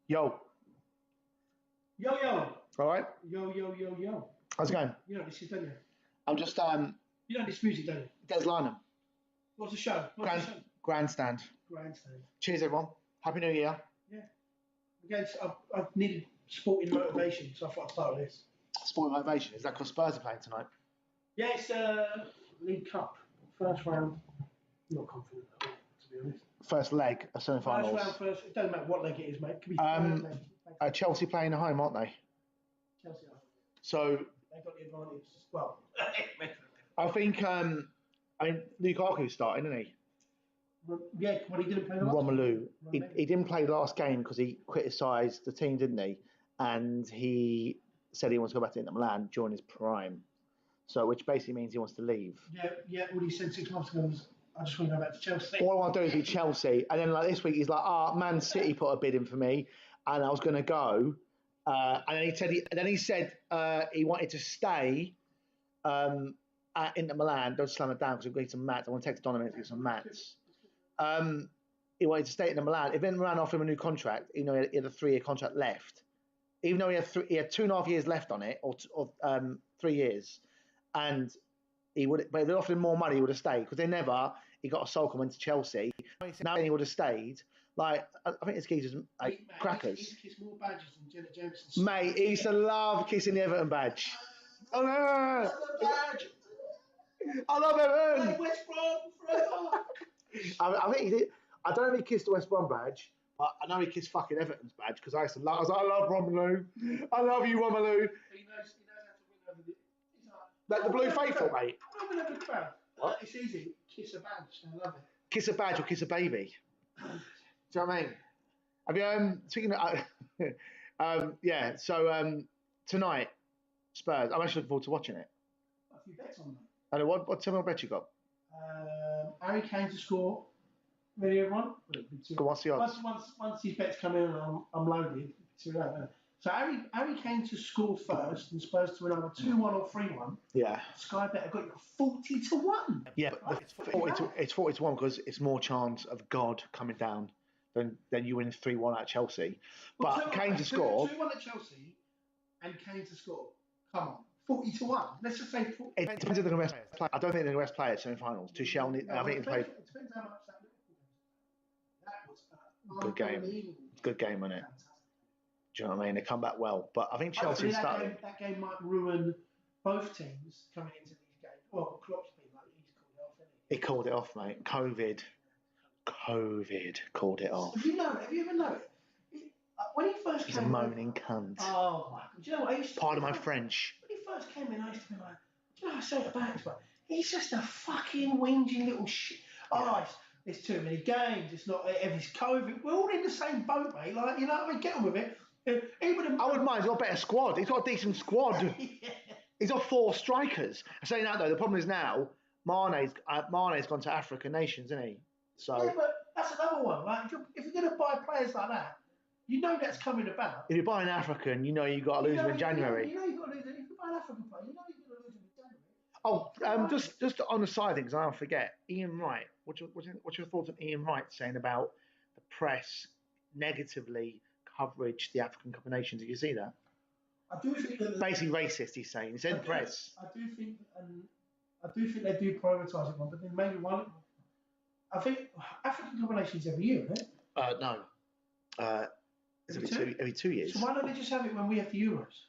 Yo. Yo, yo. All right. Yo, yo, yo, yo. How's it going? You know this is, don't you? I'm just You know this music, don't you? Des Lynham. What's the show? Grandstand. Grandstand. Cheers, everyone. Happy New Year. Yeah. Against, I've needed sporting motivation, so I thought I'd start with this. Sporting motivation. Is that because Spurs are playing tonight? Yeah, it's League Cup. First round. Not confident at all, to be honest. First leg of semi-finals. First round. It doesn't matter what leg it is, mate. It could be third leg. Chelsea playing at home, aren't they? Chelsea are. So They've got the advantage as well. I think Lukaku's starting, isn't he? Yeah, well, he didn't play last Romelu. He didn't play last game because he criticised the team, didn't he? And he said he wants to go back to Inter Milan during his prime. So, which basically means he wants to leave. Yeah. What he said 6 months ago was, I just want to go back to Chelsea. All I want to do is be Chelsea. And then like this week, he's like, Man City put a bid in for me, and I was going to go. And then he said he wanted to stay at Inter Milan. Don't slam it down because we've got some mats. I want to take Donovan to get some mats. He wanted to stay at Inter Milan. If Inter Milan offered him a new contract, even though he had a 3-year contract left, even though he had 2.5 years left on it, or 3 years, and he would, but if they offered him more money, he would have stayed because he got a sulk and went to Chelsea. Now he would have stayed. Like, I think this geezer's crackers. He's kissed more badges than Jenna Jameson. Mate, he used to love kissing the Everton badge. Oh no! I love Everton! West Brom forever! I think he did. I don't know if he kissed the West Brom badge, but I know he kissed fucking Everton's badge because I was like, I love Romelu. I love you, Romelu. He knows how to win over the. Like the Blue Faithful, mate. I win over the crowd. It's easy. Kiss a badge. I love it. Kiss a badge or kiss a baby. Do you know what I mean? Have you speaking of yeah, so tonight, Spurs, I'm actually looking forward to watching it. A few bets on that. I know what tell me what bet you got? Harry Kane to score. Ready, everyone? Go, what's the odds? Once these bets come in and I'm loaded. So Harry Kane to score first and Spurs to win over 2-1 or 3-1. Yeah. Sky bet have got you 40-1. Yeah, but it's 40-1 because it's more chance of God coming down than you winning 3-1 at Chelsea. But Kane to score. 2-1 at Chelsea and Kane to score. Come on. 40-1. Let's just say 40. It depends on the rest player. I don't think they're the rest player at semi-finals. Tuchel, I think he played. It depends how much that Liverpool game. That was good game. Good game, wasn't it? Fantastic. Do you know what I mean? They come back well. But I think Chelsea started. That game might ruin both teams coming into these games. Well, Klopp's been like, he's called it off, hasn't he? He called it off, mate. COVID called it off. Have you ever known? When he first came He's a moaning cunt. Oh, my God. Do you know what I used to Pardon my French. When he first came in, I used to be like, do you know, I say it back, but he's just a fucking whinging little shit. Yeah. Oh, there's too many games. It's not, it's COVID. We're all in the same boat, mate. Like, you know what I mean? Get on with it. I wouldn't mind. He's got a better squad. He's got a decent squad. Yeah. He's got 4 strikers. I'm saying that though, the problem is now Mane's gone to African nations, isn't he? So yeah, but that's another one. Like, if you're going to buy players like that, you know that's coming about. if you buy an African, you know you've got to lose him in January. You know you've got to lose him. If you buy an African player, you know you're going to lose him in January. Oh, just on the side things, I'll forget. Ian Wright. What's your thoughts on Ian Wright saying about the press negatively coverage the African Cup of Nations? Did you see that? I do think that basically racist. He's saying he's in press. I do think they do prioritise it one, but then maybe one. I think African Cup of Nations every year, isn't it? No. Every 2 years. So why don't they just have it when we have the Euros?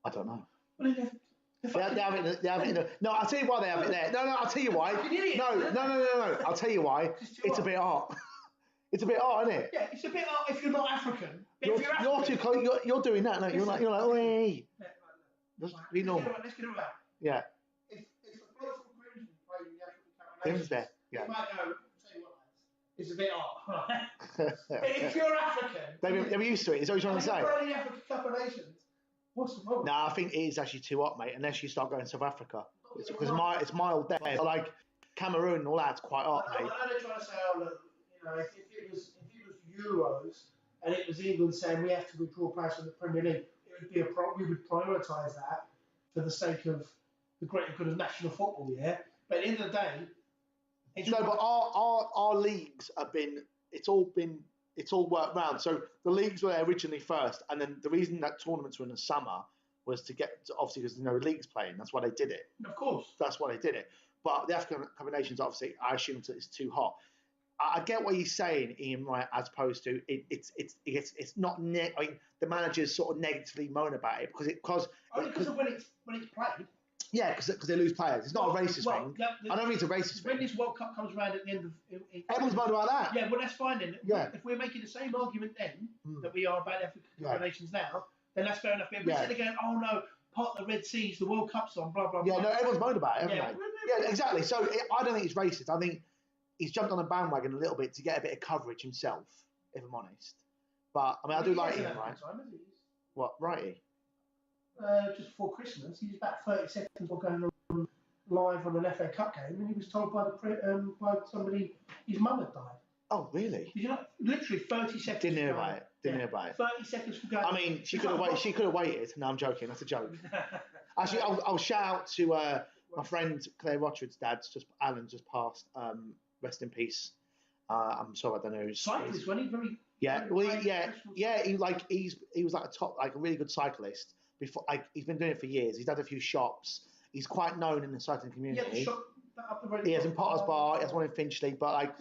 I don't know. Well, they have it. No, I'll tell you why they have it there. No, I'll tell you why. No. I'll tell you why. It's a bit art. It's a bit art, isn't it? Yeah, it's a bit art if you're not African. You're too close. You're doing that. No, you're like, oi. Let's get it right. Yeah. If a brother from Crimson played in the African Cup of Nations, there. Yeah. You might go, tell you what, lads, it's a bit art, right? If you're African, they're used to it. Is that what you're trying to say? Playing the African Cup of Nations. What's the problem? Nah, I think it is actually too hot, mate. Unless you start going to South Africa, because it's mild there. Like Cameroon and all that's quite hot, mate. I know they're trying to say, oh look, you know, if it was Euros and it was England saying we have to withdraw players from the Premier League, it would be we would prioritise that for the sake of the greater good of national football, yeah. But at the end of the day, but our leagues have been. It's all been it's all worked round. So the leagues were there originally first, and then the reason that tournaments were in the summer was to get obviously because no leagues playing. That's why they did it. Of course. That's why they did it. But the African Cup of Nations, obviously, I assume it's too hot. I get what he's saying, Ian, right? As opposed to it's not. I mean, the managers sort of negatively moan about it because only because of when it's played. Yeah, because they lose players. It's not a racist thing. I don't think it's a racist when thing. this World Cup comes around at the end of... Everyone's moaning about that. Yeah, well, that's fine then. Yeah. If we're making the same argument then that we are about African Cup of Nations now, then that's fair enough. But we're sitting there going, oh no, part of the Red Seas, the World Cup's on, blah, blah, blah. Yeah, no, everyone's moaned about it, haven't they? Yeah, exactly. So I don't think it's racist. I think he's jumped on a bandwagon a little bit to get a bit of coverage himself, if I'm honest. But, I mean, I do like him, right? What, righty? Just before Christmas, he was about 30 seconds before going on live on an FA Cup game, and he was told by somebody his mum had died. Oh, really? Did you not? Literally 30 seconds. Didn't hear about it. Didn't hear about it. 30 seconds from going. I mean, she could have waited. She could have waited. No, I'm joking. That's a joke. Actually, I'll shout out to my friend Claire Rochford's dad. Alan just passed. Rest in peace. I'm sorry, I don't know. Cyclist, wasn't he? Very. Yeah. Well, yeah. He was like a really good cyclist. Before he's been doing it for years. He's had a few shops. He's quite known in the cycling community. Yeah, the shop up the road. He has in Potter's Bar. He has one in Finchley. But like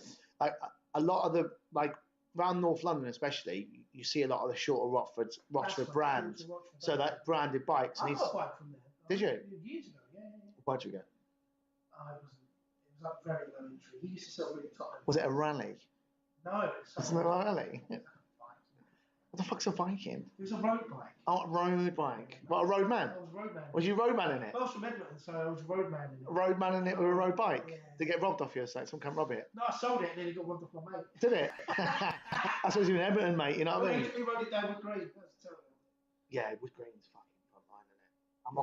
a lot of the around North London especially, you see a lot of the shorter Rochford brand. So that branded bikes. I got a bike from there. Did you? Years ago, yeah. What did you get? It was up very low entry. He used to sell really top. Was it a rally? No, it's not a rally. What the fuck's a Viking? It was a road bike. Oh, a road bike. What, a road man? I was a road man. Was you road man in it? I was from Edmonton, so I was a road man in it. A road man in it with a road bike? Yeah. Did it get robbed off you, so someone come rob it? No, I sold it and then it got robbed off my mate. Did it? That's what you in Edmonton, mate, you know what I mean? He rode it down with Green. That's terrible. Yeah, with Green's fucking front line, isn't it? I'm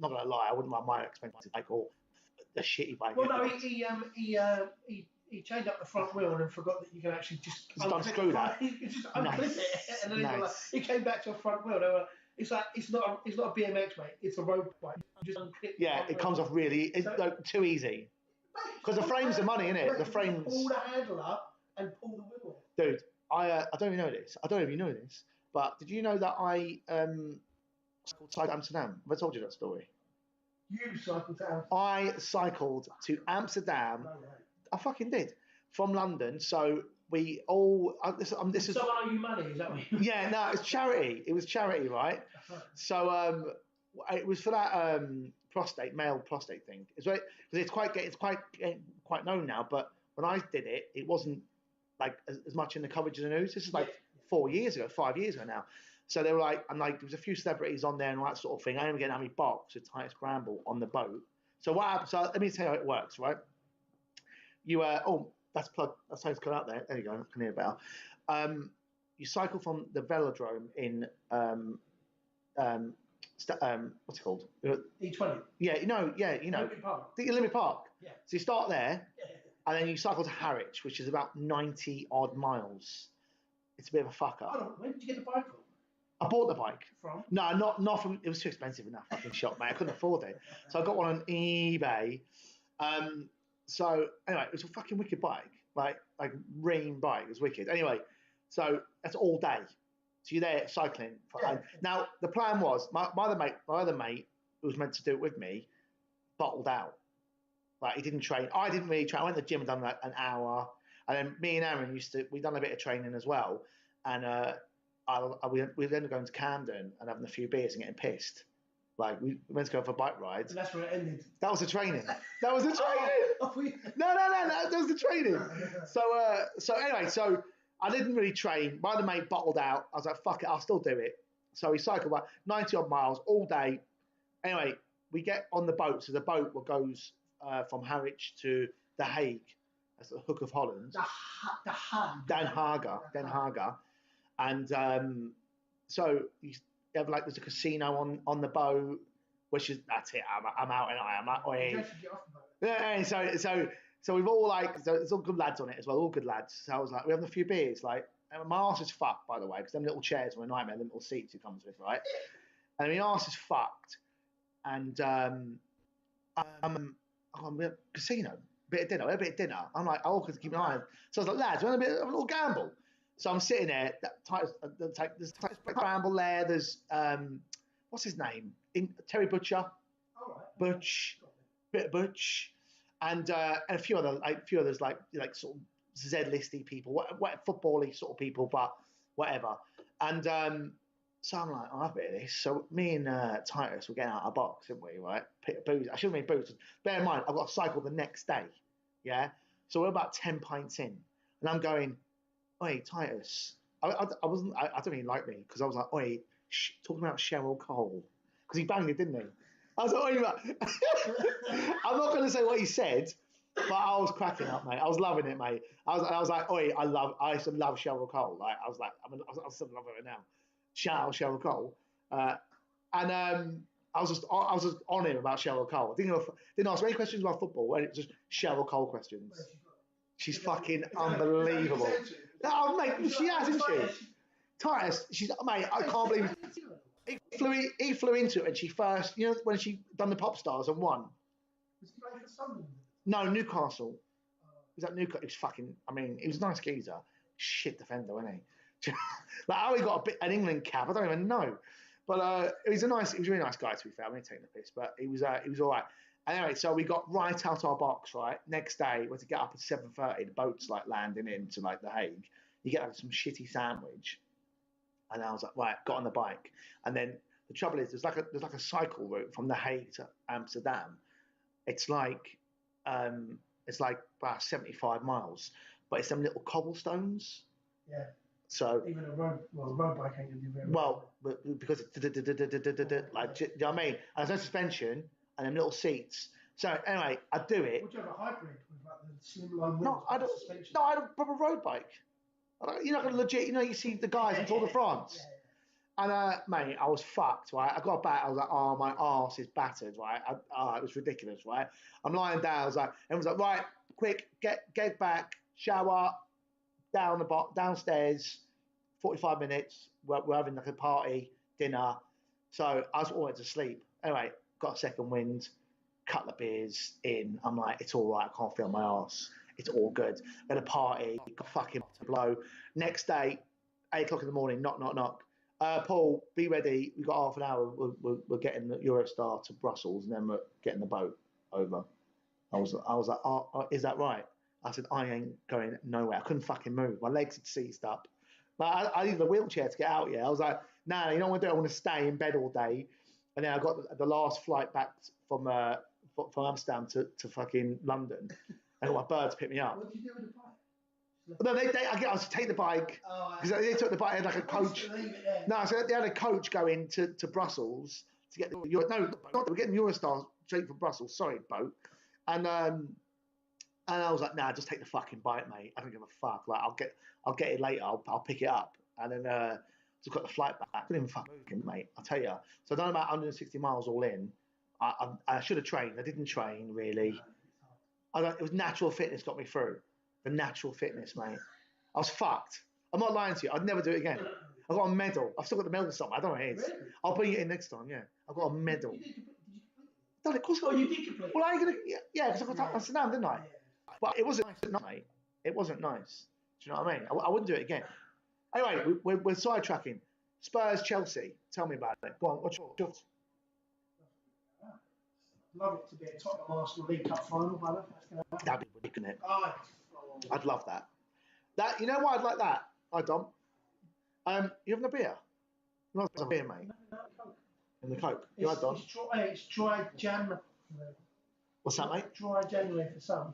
not gonna lie, I wouldn't mind my expensive bike or a shitty bike. Well, no, he chained up the front wheel and then forgot that you can actually just unscrew that. He just unclip it, and then he came back to a front wheel. It's like it's not a BMX, mate. It's a road bike. You just unclip. Yeah, it comes off really too easy. Because the frame's the money, innit? The frame's. Pull the handle up and pull the wheel. Dude, I don't even know this. I don't know if you know this, but did you know that I cycled to Amsterdam? Have I told you that story? You cycled to Amsterdam. I cycled to Amsterdam. No way. I fucking did. From London, so we all. This is. So owe you money? Is that what you? Yeah, no, it's charity. It was charity, right? So it was for that male prostate thing. It's right because it's quite known now. But when I did it, it wasn't like as much in the coverage of the news. This is like 5 years ago now. So they were like, and like there was a few celebrities on there and all that sort of thing. I remember getting Amy Box with Titus Bramble on the boat. So what happened? So let me tell you how it works, right? You that's plug. That's how it's cut out there. There you go. I can hear it better. You cycle from the velodrome in what's it called? E20. Yeah, you know. Olympic Park. The Olympic Park. Yeah. So you start there, and then you cycle to Harwich, which is about 90 odd miles. It's a bit of a fuck up. Hold on. Where did you get the bike from? I bought the bike. From? No, not from. It was too expensive in that fucking shop, mate. I couldn't afford it, so I got one on eBay. So anyway, it was a fucking wicked bike, like ream bike. It was wicked. Anyway, so that's all day. So you're there cycling. Now the plan was my other mate who was meant to do it with me, bottled out. Like he didn't train. I didn't really train. I went to the gym and done like an hour, and then me and Aaron we'd done a bit of training as well, and we ended up going to Camden and having a few beers and getting pissed. Like we went to go for bike rides. And that's where it ended. That was the training. That was the training. No, that was the training. So anyway, so I didn't really train. My other mate bottled out. I was like, fuck it, I'll still do it. So we cycled about 90 odd miles all day. Anyway, we get on the boat. So the boat goes from Harwich to The Hague. That's the Hook of Holland. The Hague. Den Haag. And so you have like there's a casino on the boat, which is that's it. I'm out and I'm like, oi. Yeah. So we've all it's all good lads on it as well, all good lads. So I was like, we're having a few beers, like, and my arse is fucked by the way, because them little chairs were a nightmare, them little seats it comes with, right? And my arse is fucked, and we have casino, bit of dinner. I'm like, oh, because keep an eye on. So I was like, lads, we want a little gamble. So I'm sitting there. There's Bramble there. There's what's his name? Terry Butcher. All right. Butch, bit of Butch, and a few others like sort of Z-listy people, what football-y sort of people, but whatever. And so I'm like, I'll have a bit of this. So me and Titus were getting out of our box, didn't we? Right? Booze. I shouldn't have made booze. Bear in mind, I've got to cycle the next day. Yeah. So we're about 10 pints in, and I'm going, "Oi, Titus." I wasn't. I don't even like me because I was like, "Oi, talking about Cheryl Cole," because he banged it, didn't he? I was like, I'm not going to say what he said, but I was cracking up, mate. I was loving it, mate. I was like, oi, I used to love Cheryl Cole. Like, I was like, I still love her now. Shout out Cheryl Cole. And I was just on him about Cheryl Cole. Didn't ask any questions about football. And it was just Cheryl Cole questions. She's fucking unbelievable. No, mate, she has, isn't she? Titus, mate, I can't believe he flew into it, and she first, when she done the Pop Stars and won. Was he playing for Sunderland? No, Newcastle. He was at Newcastle. He was fucking. I mean, he was a nice geezer. Shit defender, wasn't he? Like how he got an England cap, I don't even know. But he was a really nice guy, to be fair. I'm only taking the piss, but he was all right. Anyway, so we got right out our box. Right, next day we had to get up at 7:30. The boat's like landing into like The Hague. You get like some shitty sandwich. And I was like, right, got on the bike. And then the trouble is, there's like a cycle route from The Hague to Amsterdam. It's like about 75 miles, but it's them little cobblestones. Yeah. So even a road bike ain't gonna do very well. Because it's like, you know what I mean? And there's no suspension and them little seats. So anyway, I do it. Would you have a hybrid with like the slimline wheels? No, I don't. Suspension? No, I had a proper road bike. You're not gonna legit. You see the guys in Tour de France. Yeah. And mate, I was fucked, right? I got back, I was like, oh, my arse is battered, right? It was ridiculous, right? I'm lying down, I was like, everyone's like, right, quick, get back, shower, downstairs, 45 minutes, we're having like a party, dinner. So I was wanting to sleep. Anyway, got a second wind, couple of beers in, I'm like, it's all right, I can't feel my arse. It's all good. At a party, got fucking blow. Next day, 8 o'clock in the morning, knock. Paul, be ready. We've got half an hour. We're getting the Eurostar to Brussels, and then we're getting the boat over. I was like, oh, is that right? I said, I ain't going nowhere. I couldn't fucking move. My legs had seized up. But I needed a wheelchair to get out. Yeah, I was like, nah, you know what I want to do? I want to stay in bed all day. And then I got the last flight back from Amsterdam to fucking London, and got my bird to pick me up. What did you do with the bike? No, I was to take the bike because they took the bike. They had like a coach. No, so they had a coach going to Brussels to get we're getting Eurostar straight from Brussels. Sorry, boat. And I was like, nah, just take the fucking bike, mate. I don't give a fuck. Like I'll get it later. I'll pick it up. And then just got the flight back. I couldn't even fucking, mate. I'll tell you. So I've done about 160 miles all in. I should have trained. I didn't train really. It was natural fitness got me through. The natural fitness, mate. I was fucked. I'm not lying to you. I'd never do it again. I got a medal. I've still got the medal somewhere. I don't know where it is. Really? I'll bring it in next time. Yeah, I've got a medal. Did you complete it? Done it. Of course. Oh, you did complete it. Well, are you gonna? Yeah, because I got to Amsterdam, didn't I? Yeah. But it wasn't nice, mate. It wasn't nice. Do you know what I mean? I wouldn't do it again. Anyway, we're sidetracking. Spurs, Chelsea. Tell me about it. Go on. What's your thoughts? Love it to be a Tottenham Arsenal League Cup final. That'd be ridiculous. Oh, I'd love that. You know why I'd like that? Hi, Dom. You having a beer? You want a beer, mate? And the Coke. You had, Dom? It's dry January. What's that, mate? Dry January for some.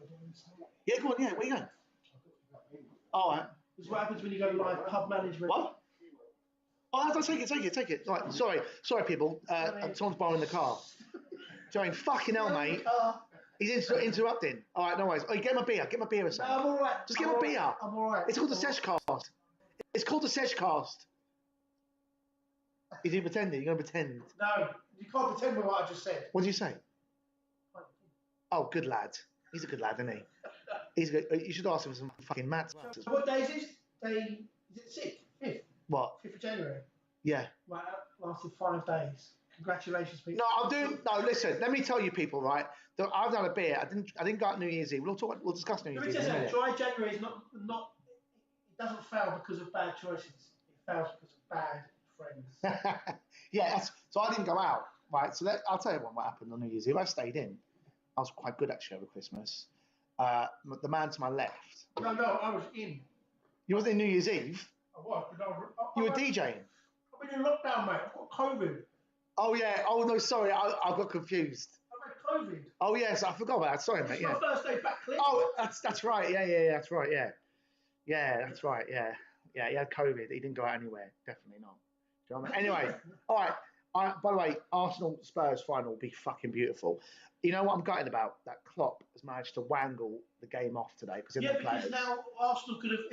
Yeah, go on, yeah. Where you going? All right. It's what happens when you go live pub management. What? Oh, take it. Right, sorry, people. Someone's borrowing the car. Joey, fucking hell, mate. He's interrupting. All right, no worries. Oh, get my beer or something. No, I'm all right. Just get my beer. I'm all right. It's called the Sesh cast. It's called the Sesh cast. Is he pretending? You're going to pretend? No, you can't pretend with what I just said. What did you say? Oh, good lad. He's a good lad, isn't he? He's good. You should ask him some fucking maths. So what day is this? Is it 6th? 5th? What? 5th of January. Yeah. Right, that lasted 5 days. Congratulations, people. No, listen, let me tell you people, right? I've done a beer. I didn't go out New Year's Eve. We'll discuss New Year's Eve in a minute. Dry January is not It doesn't fail because of bad choices. It fails because of bad friends. Yeah, so I didn't go out, right? So I'll tell everyone what happened on New Year's Eve. I stayed in. I was quite good actually over Christmas. The man to my left. No, I was in. You was in New Year's Eve? I was, but you were DJing? I've been in lockdown, mate. I've got COVID. Oh, yeah. Oh, no, sorry. I got confused. I've had COVID. Oh, yes. I forgot about that. Sorry, mate. It's Yeah. my first day back clean. Oh, that's right. Yeah. That's right. Yeah. Yeah, that's right. Yeah. Yeah, he had COVID. He didn't go out anywhere. Definitely not. Do you know what I mean? Anyway, all right. By the way, Arsenal Spurs final will be fucking beautiful. You know what I'm gutted about? That Klopp has managed to wangle the game off today because because now Arsenal could have.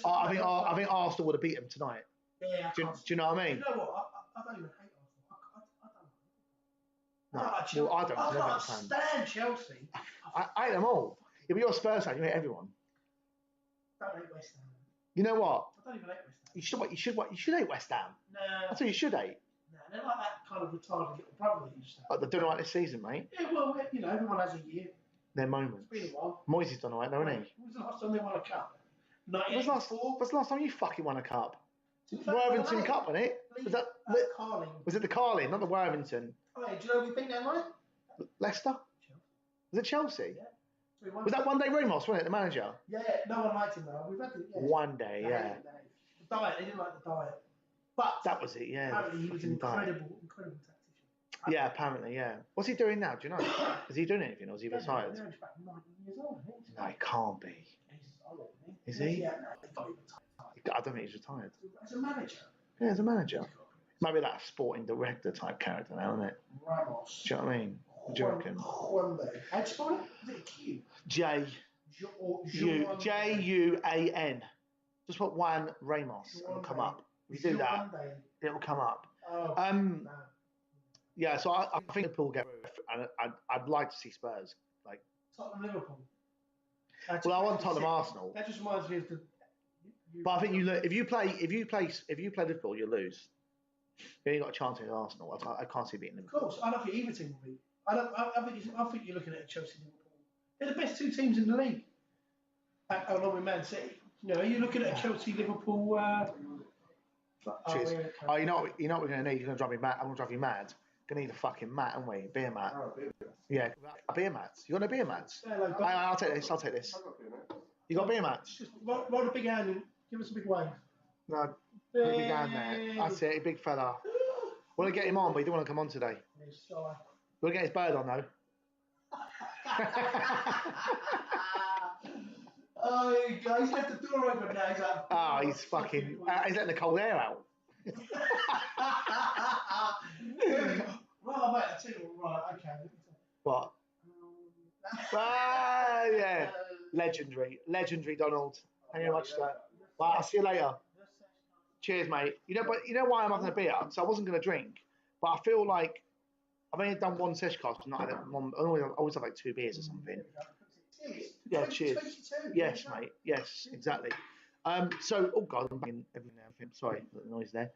I think Arsenal would have beat them tonight. Yeah, do you know what I mean? You know what? I don't even hate No, Arsenal. I don't. I can't stand Chelsea. I hate them all. Yeah, but you're a Spurs fan. You hate everyone. I don't hate West Ham. You know what? I don't even hate West Ham. You should hate West Ham. No. That's what you should hate. No, they're like that kind of retarded little brother that you used to have. They're doing all right this season, mate. Yeah, well, everyone has a year. Their moments. It's been a while. Moisey's done all right, though, hasn't he? When was the last time they won a cup? What's the last time you fucking won a cup? Worthington Cup, wasn't it? Was that Carling? Was it the Carling, not the Worthington? Oh, yeah, do you know who we beat that night? Leicester? Was it Chelsea? Yeah. Was that one day Ramos, wasn't it, the manager? Yeah, no one liked him though. We've had one day, yeah. The diet, they didn't like the diet. But that was it, yeah. Apparently he was an incredible tactician. Yeah, apparently, yeah. What's he doing now? Do you know? Is he doing anything, or is he retired? He's back 19 years old, isn't he? No, he can't be. He's old, isn't he? Is he? Yeah, no, he's not even retired. I don't think he's retired. As a manager? Yeah, as a manager. Maybe that sporting director type character now, isn't it? Ramos. Do you know what I mean? What do you reckon? How'd you spell it? Is it a Q? Juan. Just put Juan Ramos. It'll come up. If you do that, it'll come up. Oh, yeah, so I think Liverpool will get through, and I'd like to see Spurs. Like Tottenham Liverpool. Well, I want Tottenham Arsenal. That just reminds me of the. But I think if you play Liverpool, you lose. You ain't got a chance against Arsenal. I can't see beating them. Of course, I don't think either team will beat. I think you're looking at Chelsea Liverpool. They're the best two teams in the league, along with Man City. You know, you're looking at a Chelsea Liverpool. Cheers. Oh, you know what we're going to need? You're going to drive me mad. I'm going to drive you mad. Going to need a fucking mat, aren't we? Beer mat. Oh, beer mat. Yeah, a beer mat. You want a beer mat? I'll take this. You got beer mats? Just roll a big hand and give us a big wave. No, big hand there. That's it, a big fella. Want to get him on, but he didn't want to come on today. He's shy. We'll get his bird on though. Oh, he's left the door open now. He's like, oh, he's fucking. He's letting the cold air out. Well, mate, I tell you what, right, okay. What? Yeah. Legendary, Donald. Thank you very much, sir. Well, I'll see you later. Cheers, mate. You know why I'm having a beer? So I wasn't going to drink, but I feel like I've only done one Sesh cast, not had one. I always have like 2 beers or something. Yeah, cheers. Yes, mate. Yes, exactly. So, oh god, I'm banging everything now. Sorry for the noise there.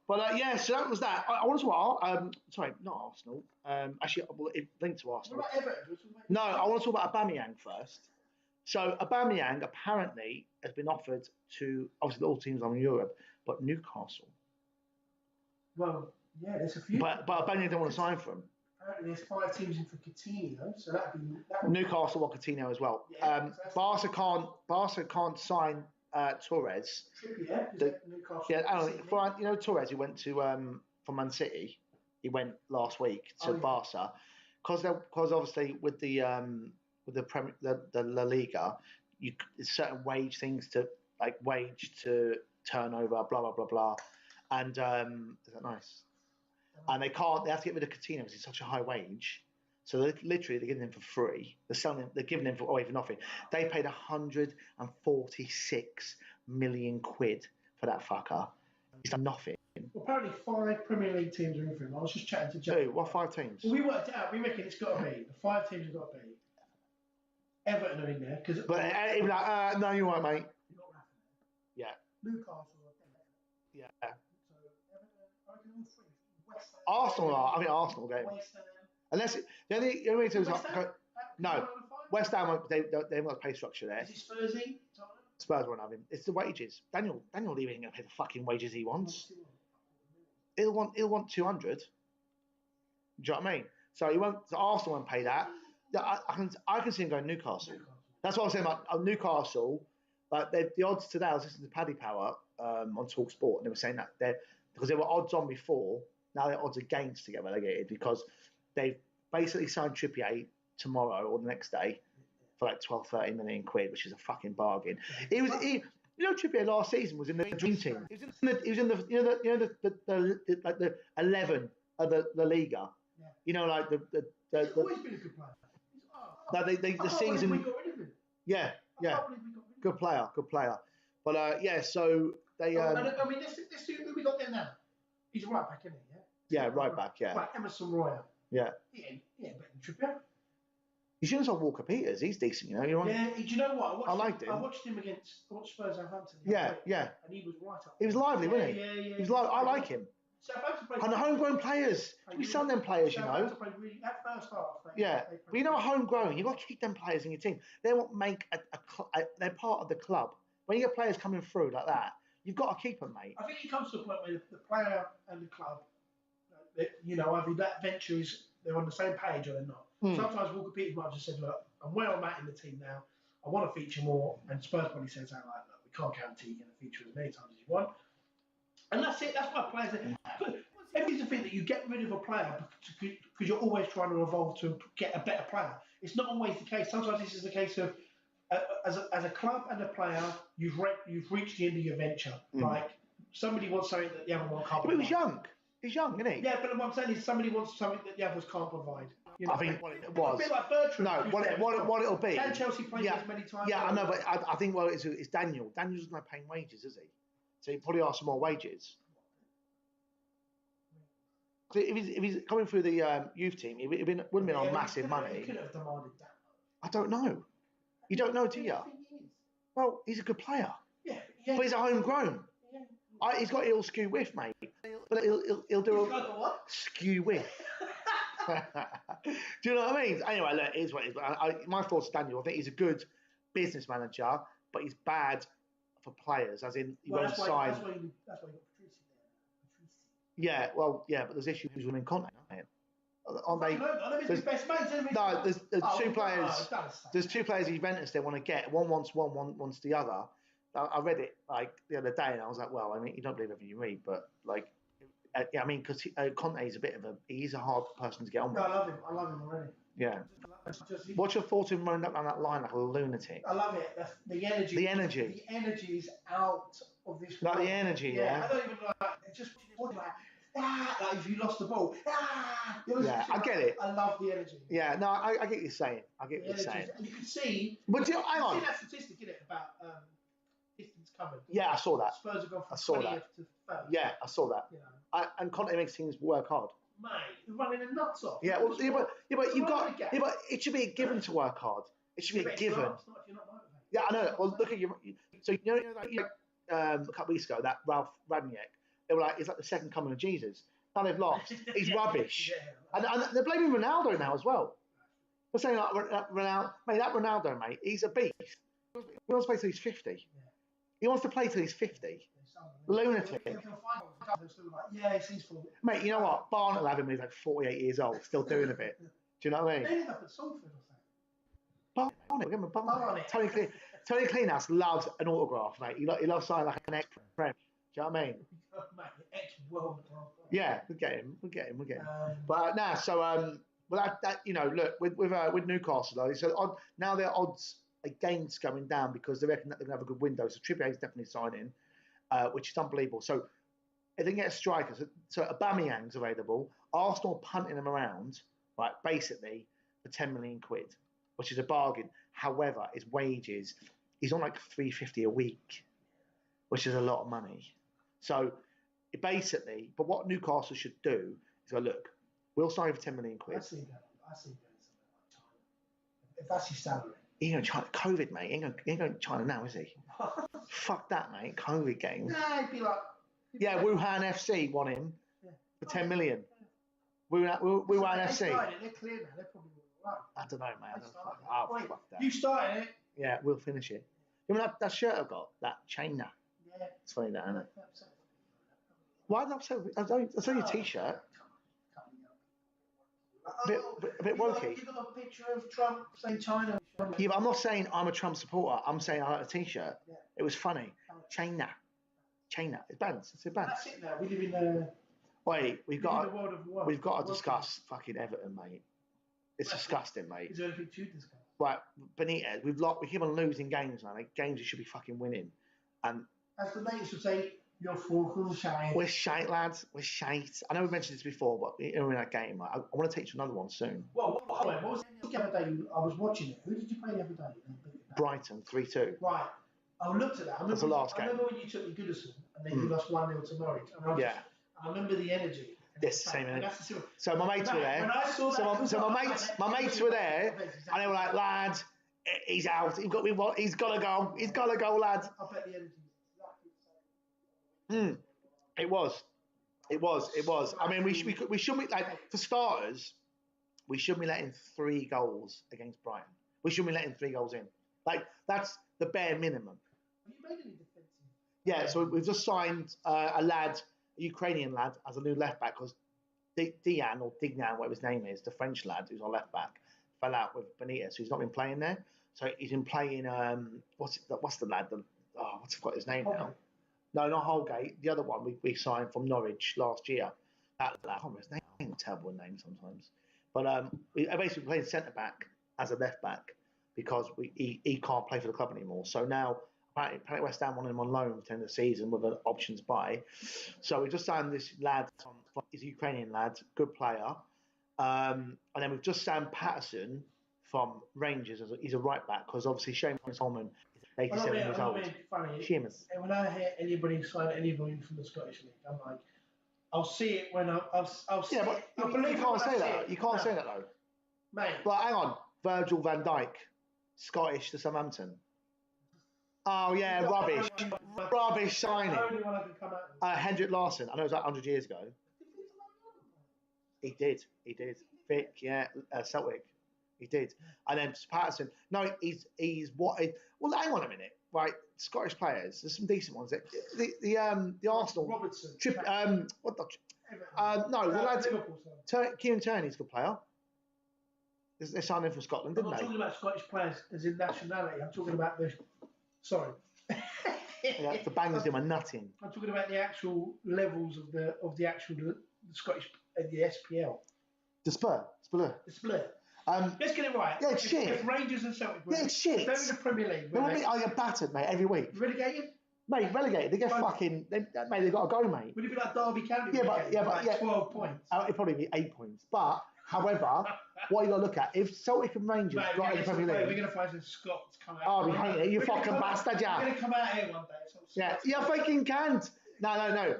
But yeah, so that was that. I want to talk. Sorry, not Arsenal. Actually, well, it linked to Arsenal. What about Everton? No, I want to talk about Aubameyang first. So Aubameyang apparently has been offered to obviously all teams in Europe, but Newcastle. Well, yeah, there's a few. But Aubameyang don't want to sign for him. Apparently, there's 5 teams in for Coutinho, so that would Newcastle want Coutinho as well. Yeah, Barca can't sign Torres. Newcastle. Yeah, Torres, who went to from Man City, he went last week to Barca, because obviously with the La Liga, there's certain wage things to like wage to turnover, blah blah blah blah, and is that nice? And they have to get rid of Coutinho because he's such a high wage. So they're giving him for free. They're giving him for nothing. They paid 146 million quid for that fucker. He's done nothing. Well, apparently 5 Premier League teams are in for him. I was just chatting to Joe. What 5 teams? Well, we worked it out. We reckon it's got to be the 5 teams have got to be. Everton are in there because. But he'd be like, no, you won't, mate. You're not Rafa. Yeah. Newcastle. Yeah. So Everton, I reckon all 3. West Ham. Arsenal are. I think Arsenal game. West Ham. Unless the only way to West Ham? no, West Ham they haven't got a pay structure there. Is it Spursy? Spurs won't have him. It's the wages. Daniel Levy ain't gonna pay the fucking wages he wants. He'll want 200. Do you know what I mean? So he won't. So Arsenal won't pay that. I can see him going Newcastle. That's what I was saying about Newcastle. Like the odds today, I was listening to Paddy Power on Talk Sport, and they were saying that because there were odds on before, now they're odds against to get relegated because they've basically signed Trippier tomorrow or the next day for like 12-13 million quid, which is a fucking bargain. Trippier last season was in the dream team. He was in the 11 of the La Liga. Yeah. Like the He's always been a good player. The season. We got rid of him. Yeah. Good player. But so they. I mean, let's see who we got there now. He's right back, isn't he? Yeah, right back. Yeah. Right, Emerson Royal. Yeah. He ain't better than Trippier. You shouldn't have Walker Peters. He's decent, Yeah, do you know what? I liked him. I watched him against Spurs Southampton. Yeah. And he was right up. He was lively, wasn't he? Yeah. He was lively. I like him. And the homegrown players. We sell them players, That first half. But homegrown, you've got to keep them players in your team. They won't make they're part of the club. When you get players coming through like that, you've got to keep them, mate. I think it comes to a point where the player and the club, either that venture is they're on the same page or they're not. Sometimes Walker Peters might have just said, look, I'm where I'm at in the team now. I want to feature more. And Spurs probably says, look, we can't guarantee you're going to feature as many times as you want. And that's it. That's why players. Everything's the thing that you get rid of a player because you're always trying to evolve to get a better player. It's not always the case. Sometimes this is the case of as a club and a player, you've reached the end of your venture. Like somebody wants something that the other one can't. But he was young. He's young, isn't he? Yeah, but what I'm saying is somebody wants something that the others can't provide. I think what it was. A bit like Bertrand. No, what it'll be. Can Chelsea play as many times? Yeah, I know, but I think it's Daniel. Daniel's not paying wages, is he? So he probably asked for more wages. So if he's coming through the youth team, he wouldn't have been on massive money. He could have demanded that. I don't know. You don't know, do you? Well, he's a good player. Yeah. But he's a homegrown. Yeah. He's got ill skew whiff, mate. But he'll do a what? Skew whiff. Do you know what I mean? Anyway, look, it is what it is. My thoughts, Daniel. I think he's a good business manager, but he's bad for players, as in he won't sign. That's why you got Patrici there. Yeah, but there's issues with him in contact, aren't they? I know his best mates. No, there's two players. There's two players at Juventus they want to get. One wants one wants the other. I read it like the other day, and I was like, well, I mean, you don't believe everything you read, but like, I mean, because Conte is he's a hard person to get on with. No, I love him already. Yeah. What's your thoughts on running up down that line like a lunatic? I love it. The energy. The energy is out of this. Like the energy, yeah. I don't even like. Just like if you lost the ball. Yeah, I get it. I love the energy. Yeah, no, I get what you're saying. I get what you're saying. And you can see. But hang on. See that statistic in it about distance covered. Yeah, I saw that. Spurs have gone from 20th to 3rd. Yeah, I saw that. And Conte makes teams work hard. Mate, they're running their nuts off. Yeah, but it should be a given to work hard. It should be a given. It's not if you're not motivated. Yeah, I know. Well, look at you. So a couple of weeks ago, that Ralph Rangnick, they were like, it's like the second coming of Jesus. Now they've lost. He's rubbish. And they're blaming Ronaldo now as well. They're saying like Ronaldo, mate, he's a beast. He wants to play till he's 50. Yeah. He wants to play till he's 50. Lunatic. Yeah, he's full. Mate, you know what? Barnett will have him when he's like 48 years old, still doing a bit. Do you know what I mean? They ended up at Salford, I think. Barnett, give him a Barnett. Tony Cleanhouse loves an autograph, mate. He loves signing like an ex-prem. Do you know what I mean? Mate, ex-world. Yeah, we'll get him. But look, with Newcastle though, so now their odds against going down because they reckon that they're going to have a good window. So Trippier is definitely signing, which is unbelievable. So if they can get a striker, so Aubameyang's available. Arsenal punting him around, right, basically for 10 million quid, which is a bargain. However, his wages, he's on like $350 a week, which is a lot of money. So basically, but what Newcastle should do is go, look, we'll sign you for 10 million quid. I see that something like China. If that's his salary. He ain't going to China. COVID, mate. He ain't going to China now, is he? Fuck that, mate. COVID game. Nah, he'd be like... Wuhan FC want him for 10 million. Wuhan FC. They're clear now. They're probably all right. I don't know, mate. Fuck that. You started it. Yeah, we'll finish it. You know that shirt I've got? That China. Yeah. It's funny that, isn't it? Why did I say? I saw your T-shirt. A bit wokey. You got a picture of Trump saying China. Yeah, but I'm not saying I'm a Trump supporter. I'm saying I like the T-shirt. Yeah. It was funny. China. It's bands. It's a band. That's it now. We live in the. Wait, we've got to World discuss fucking Everton, mate. It's disgusting, mate. Is there anything to discuss? Right, Benitez, we keep on losing games, man. Like, games we should be fucking winning. And as the mates would say, you're fucking shite. We're shite, lads. We're shite. I know we mentioned this before, but in that game, like, I want to take you to another one soon. Well, what was the other day? I was watching it. Who did you play the other day? Brighton, 3-2. Right. I looked at that. That's the last game. I remember when you took me Goodison and then you lost 1-0 to Norwich. And I remember the energy. Yes, same energy. So my mates were there. When I saw that, so my mates were there, and they were like, lads, he's out. He's got to go. He's got to go, lads. I bet the energy is exactly the same. It was. I mean, we shouldn't be, like, for starters, we shouldn't be letting 3 goals against Brighton. We shouldn't be letting 3 goals in. Like, that's the bare minimum. Have you made any defensive? Yeah, so we've just signed a Ukrainian lad, as a new left back, because Dignan, whatever his name is, the French lad who's on left back, fell out with Benitez, so he's not been playing there. So he's been playing. What's the lad? What's his name now? No, not Holgate. The other one we signed from Norwich last year. That lad, I can't remember his name. Terrible name sometimes. But we basically playing centre back as a left back because he can't play for the club anymore. So now apparently West Ham wanted him on loan for the end of the season with an options buy. So we just signed this lad. He's a Ukrainian lad, good player. And then we've just signed Patterson from Rangers. He's a right back because obviously Seamus Holman, 87 years old. Seamus. And when I hear anybody sign anybody from the Scottish League, I'm like, I'll see it when I'll see it. But you can't say that. You can't say that though. Mate. But hang on, Virgil van Dijk, Scottish to Southampton. Oh yeah, rubbish signing. Hendrik Larsson. I know it was like 100 years ago. He did. Vic, yeah, Celtic. He did. And then Patterson. No, he's what? Well, hang on a minute. Right, Scottish players. There's some decent ones. The Arsenal. Robertson. No, the lads. Kieran Tierney's a good player. They signed him from Scotland, didn't they? I'm not talking about Scottish players as in nationality. I'm talking about the. Sorry. Yeah, the bangers do my nutting. I'm talking about the actual levels of the actual Scottish the SPL. The Spur. Let's get it right. Yeah, it's shit. If Rangers and Celtic were it's shit. They're in the Premier League. I get battered, mate, every week. Relegated? Mate, relegated. They get fucking. They've got to go, mate. Would it be like Derby County? But 12 points. It'd probably be 8 points. But however, what you got to look at, if Celtic and Rangers got in the Premier League, we're going to find some Scots come out. Oh, we hate it. You fucking bastard, yeah. We're going to come out here one day. Yeah, you fucking can't. No.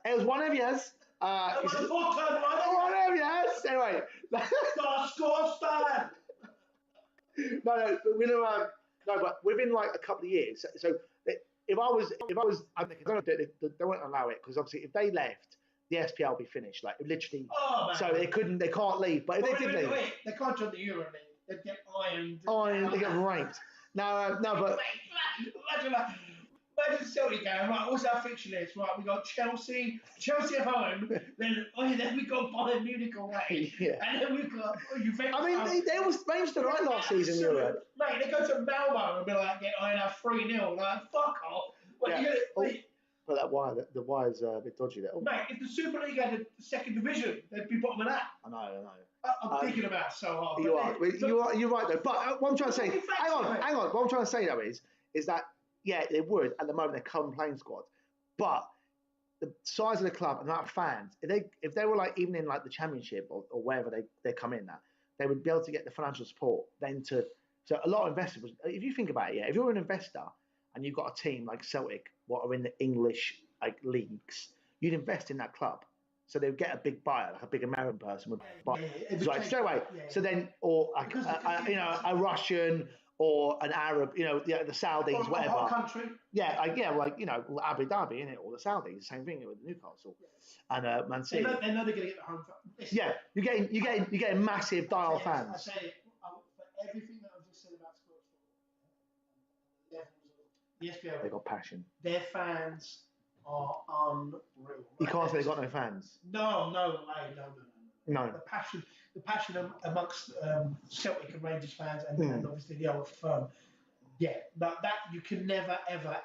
It was one of yours. One of yours. Anyway. Score stand. No, but within like a couple of years. So if I was, they won't allow it because obviously if they left, the SPL will be finished. Like literally. Oh, man. So they can't leave. But if they did leave, they can't join the Euro League. They'd get ironed. They get raped. No, but. Imagine Celtic going, right, what's our fixture list? Right, we got Chelsea at home, then we got Bayern Munich away, and then we've got Juventus. I mean, they was Rangers did right last season, Europe. Mate, they go to Malmo and be like, get ironed out 3-0, like, fuck off. But that wire, the wire's a bit dodgy there. Mate, if the Super League had a second division, they'd be bottom of that. I know. I'm thinking about it so hard. You're right though. But what I'm trying to say, hang on. What I'm trying to say though is that. Yeah, they would. At the moment, they're current playing squad. But the size of the club and the amount of fans, if they were like even in like the Championship or wherever they come in that, they would be able to get the financial support so a lot of investors, if you think about it, if you're an investor and you've got a team like Celtic, what are in the English like leagues, you'd invest in that club. So they would get a big buyer, like a big American person would buy straight away. Yeah. So then, or like, a Russian or an Arab, the Saudis, or whatever. A country. Yeah, Abu Dhabi, innit, or the Saudis, the same thing with Newcastle and Man City. They know they're going to get the home. Yeah, you're getting massive dial fans. I say it for everything that I've just said about sports the SPL. They've got passion. Their fans are unreal. Right? You can't say they've got no fans. No, way, no. No. The passion amongst Celtic and Rangers fans, and obviously the old firm. Yeah, that you can never, ever.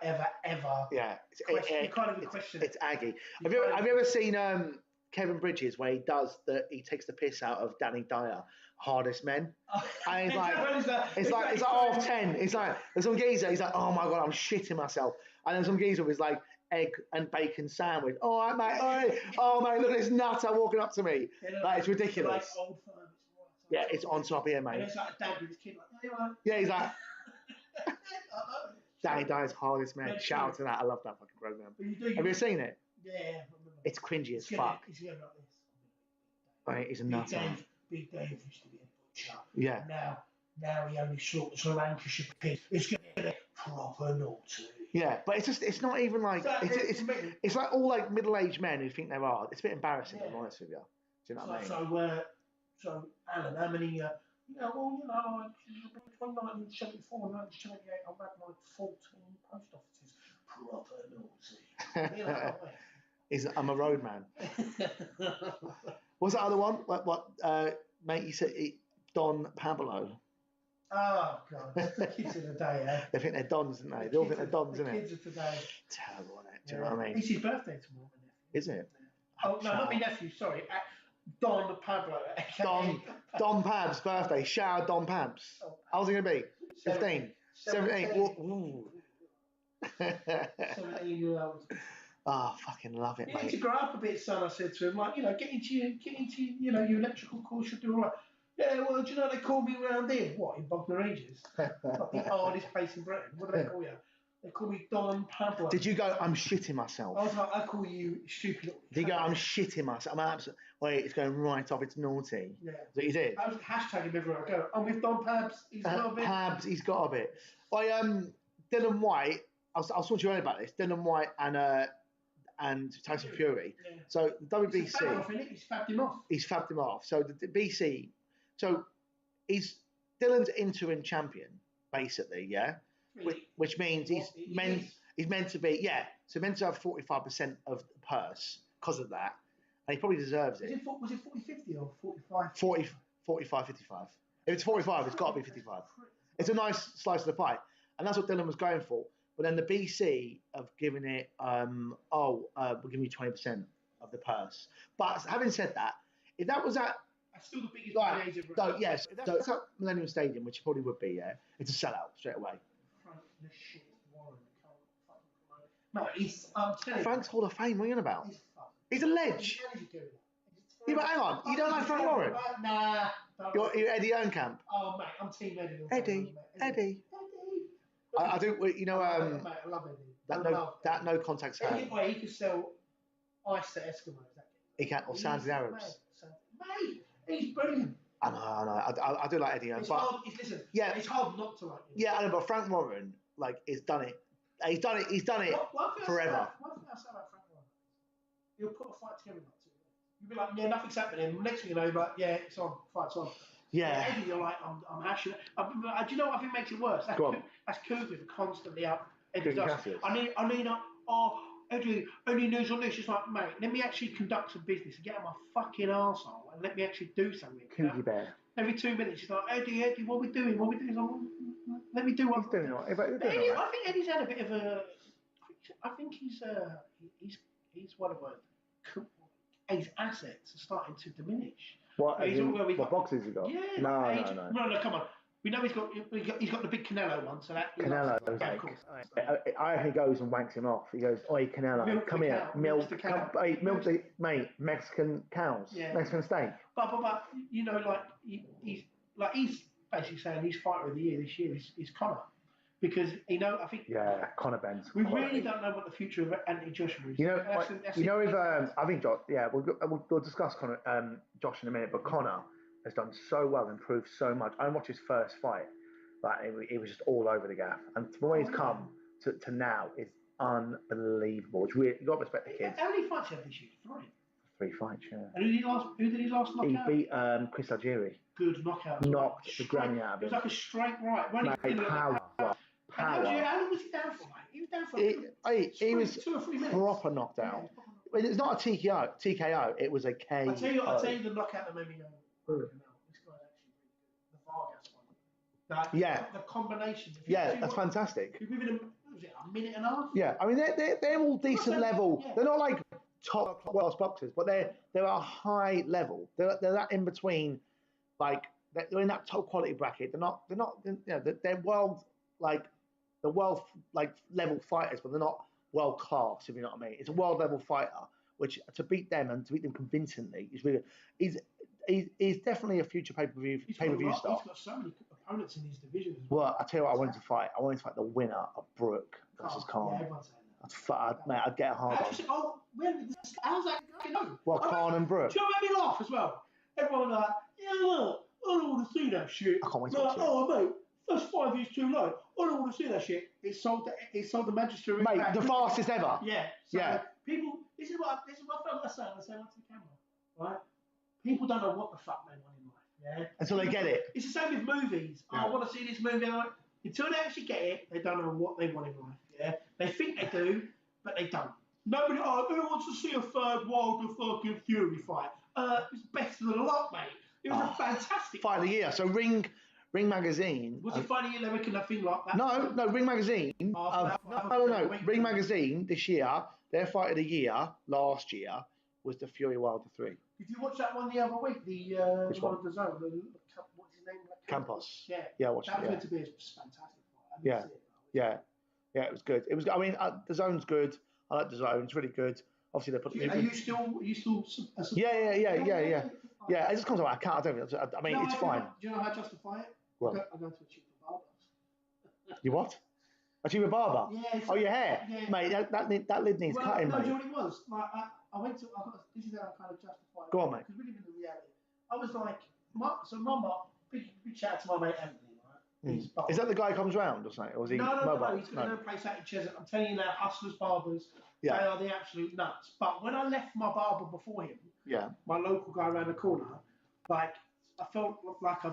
Yeah, you can't even question it. It's Aggie. Have you ever seen Kevin Bridges where he takes the piss out of Danny Dyer, hardest men, and he's like, it's like 10:30. It's like there's some geezer. He's like, oh my god, I'm shitting myself, and then some geezer with like egg and bacon sandwich. All right, mate. All right. Oh mate, look at this nutter walking up to me. Like it's ridiculous. Like old firm, it's yeah, it's on top here, mate. And it's like a dad with his kid, like, yeah, he's like. Danny Dyer's hardest man. Shout out to that. I love that fucking program. Have you seen it? Yeah. It's cringy as fuck. He's going like this. Right, he's a nutter. Big Dave used to be a butcher. Yeah. Now he only slaughters a Lancashire pig. It's going to get proper naughty. Yeah, but it's not even like it's like all like middle-aged men who think they're hard. It's a bit embarrassing, to be honest with you. Do you know what I mean? So Alan, how many? Between 1974 and 1978, I ran like 14 post offices. Proper naughty. I'm a road man. What's that other one? What mate, you said Don Pablo. Oh, God. The kids of the day, eh? They think they're Dons, don't they? They all think they're Dons, isn't it? The kids of today. Terrible, isn't it? Do you know what I mean? It's his birthday tomorrow, my nephew. Is it? Oh, no, not my nephew, sorry. Don Pablo. Don Pab's birthday. Shout out Don Pabs. How's it going to be? 15? 17? Ooh. 17-year-old. Oh, fucking love it, mate. You need to grow up a bit, son, I said to him. Like, get into your electrical course, you'll do all right. Yeah, well, do you know what they call me around here? What, in Bognor Regis? Like the hardest place in Britain. What do they call you? They call me Don Pablo. Did you go, I'm shitting myself? I was like, I call you stupid little Did you go, I'm shitting myself? I'm absolutely... Wait, it's going right off, it's naughty. Yeah. So you did? I was hashtagging everywhere I go. I'm with Don Pabs. He's got a bit. Pabs, he's got a bit. Dylan White, I was talking to you earlier about this. Dylan White and Tyson Fury. Yeah. So the WBC... He's fabbed him off. He's fabbed him off. So the BC... So Dylan's interim champion, basically, yeah? Really? Which means he's meant to be, yeah. So meant to have 45% of the purse because of that. And he probably deserves it. Was it 40-50 or 45? 45-55. If it's 45, it's got to be 55. It's a nice slice of the pie. And that's what Dylan was going for. But then the BC have given it, we'll give you 20% of the purse. But having said that, if that was at... That's still the biggest yes. So it's at Millennium Stadium, which it probably would be, yeah. It's a sellout straight away. Frank's Hall of Fame, what are you on about? He's a ledge. Yeah, but hang on, you don't like Frank Warren? Nah. You're Eddie Earnkamp? Oh, mate, I'm Team Eddie. Eddie. I do, you know, mate, I love Eddie. That no contact sound. He could sell ice to Eskimos. He can, or Sands in Arabs. Mate, he's brilliant. I know. I do like Eddie Earnkamp. It's hard not to like him. Yeah, I know, but Frank Warren, like, has done it. He's done it forever. One thing I say about Frank Warren, he'll put a fight together. You'll be like, yeah, nothing's happening. Next thing you know, you'll be like, yeah, it's on, fight's on. Yeah. Eddie, you're like, I'm hashing it. Do you know what I think makes it worse? That's Cougar constantly up. Eddie does. I lean up, Eddie, any news on this? It's like, mate, let me actually conduct some business and get out my fucking arsehole and let me actually do something. Cougar Bear. Every 2 minutes, he's like, Eddie, what are we doing? Let me do what he's doing. I think Eddie's had a bit of a. I think he's what a word. His assets are starting to diminish. What boxes he got? Yeah. No, come on. We know he's got the big Canelo one, so that. Canelo. Yeah, of course. He goes and wanks him off. He goes, "Oi, Canelo, come here, milk the mate, Mexican cows, Mexican steak." But you know, like he's basically saying his fighter of the year this year is Conor, because I think Conor Ben's. We really don't know what the future of Anthony Joshua is. I think Josh. Yeah, we'll discuss Josh in a minute, but Conor has done so well, improved so much. I watched his first fight, but it was just all over the gaff. And the way he's come to now is unbelievable. It's really, you've got to respect the kids. How many fights have this year? 3 fights, yeah. And who did he last knock out? He beat Chris Algieri. Good knockout. Knocked the granny out of him. It was like a straight right. power. How long was he down for, mate? He was down for He was 2 or 3 minutes. proper knocked out. Yeah, it's not a TKO. It was a KO. I'll tell you the knockout that made me go, this guy's actually really good. The Vargas one. The combination. That's fantastic. Within a minute and a half? Yeah, I mean they're all decent level. Yeah. They're not like top world boxers, but they're a high level. They're that in between, like they're in that top quality bracket. They're world level fighters, but they're not world class. If you know what I mean, it's a world level fighter. Which to beat them and to beat them convincingly is really he's definitely a future pay-per-view star. He's got so many opponents in his division as well. Well, I tell you what, I wanted to fight the winner of Brooke versus Khan. Yeah, everyone's saying that. I'd get a hard on. How's that going? Well, Khan and Brooke. Do you know what made me laugh as well? Everyone was like, look, I don't want to see that shit. I can't wait to watch it. Oh, mate, first 5 years too low. I don't want to see that shit. It sold the Magistrate. Mate, the fastest ever. Yeah. So people, this is what I felt like saying. I say onto the camera, right? People don't know what the fuck they want in life. Yeah. Until they get it. It's the same with movies. Yeah. I want to see this movie. Until they actually get it, they don't know what they want in life. Yeah. They think they do, but they don't. Nobody. Who wants to see a third Wilder fucking Fury fight? It's best of the lot, mate. It was a fantastic fight of the year. So Ring Magazine. Was it fight of the year? They reckon a thing like that. No, Ring Magazine. No. Ring Magazine this year. Their fight of the year last year was the Fury Wilder 3. Did you watch that one the other week? The which one? The Zone. What's his name? Campos. Yeah. Yeah, I watched it. That was meant to be a fantastic fight. Yeah, it was good. It was. I mean, the Zone's good. I like the Zone. It's really good. Obviously, they put. Are you still? Yeah. Yeah, it just comes out. I can't. I don't. I mean, it's fine. Do you know how I justify it? What? I go to a cheaper barber. You what? A cheaper barber? Yeah. Oh, your hair, mate. That lid needs cutting, no, mate. do you know what it was? Like, I went to. This is how I kind of justify it. Go on, mate. Because really, in the reality, I was like, big shout out to my mate Anthony. Is that the guy who comes round or something? Or is he mobile? No, he's got his own place out in Cheshunt. I'm telling you now, Hustlers Barbers, they are the absolute nuts. But when I left my barber before him, my local guy around the corner, like, I felt like I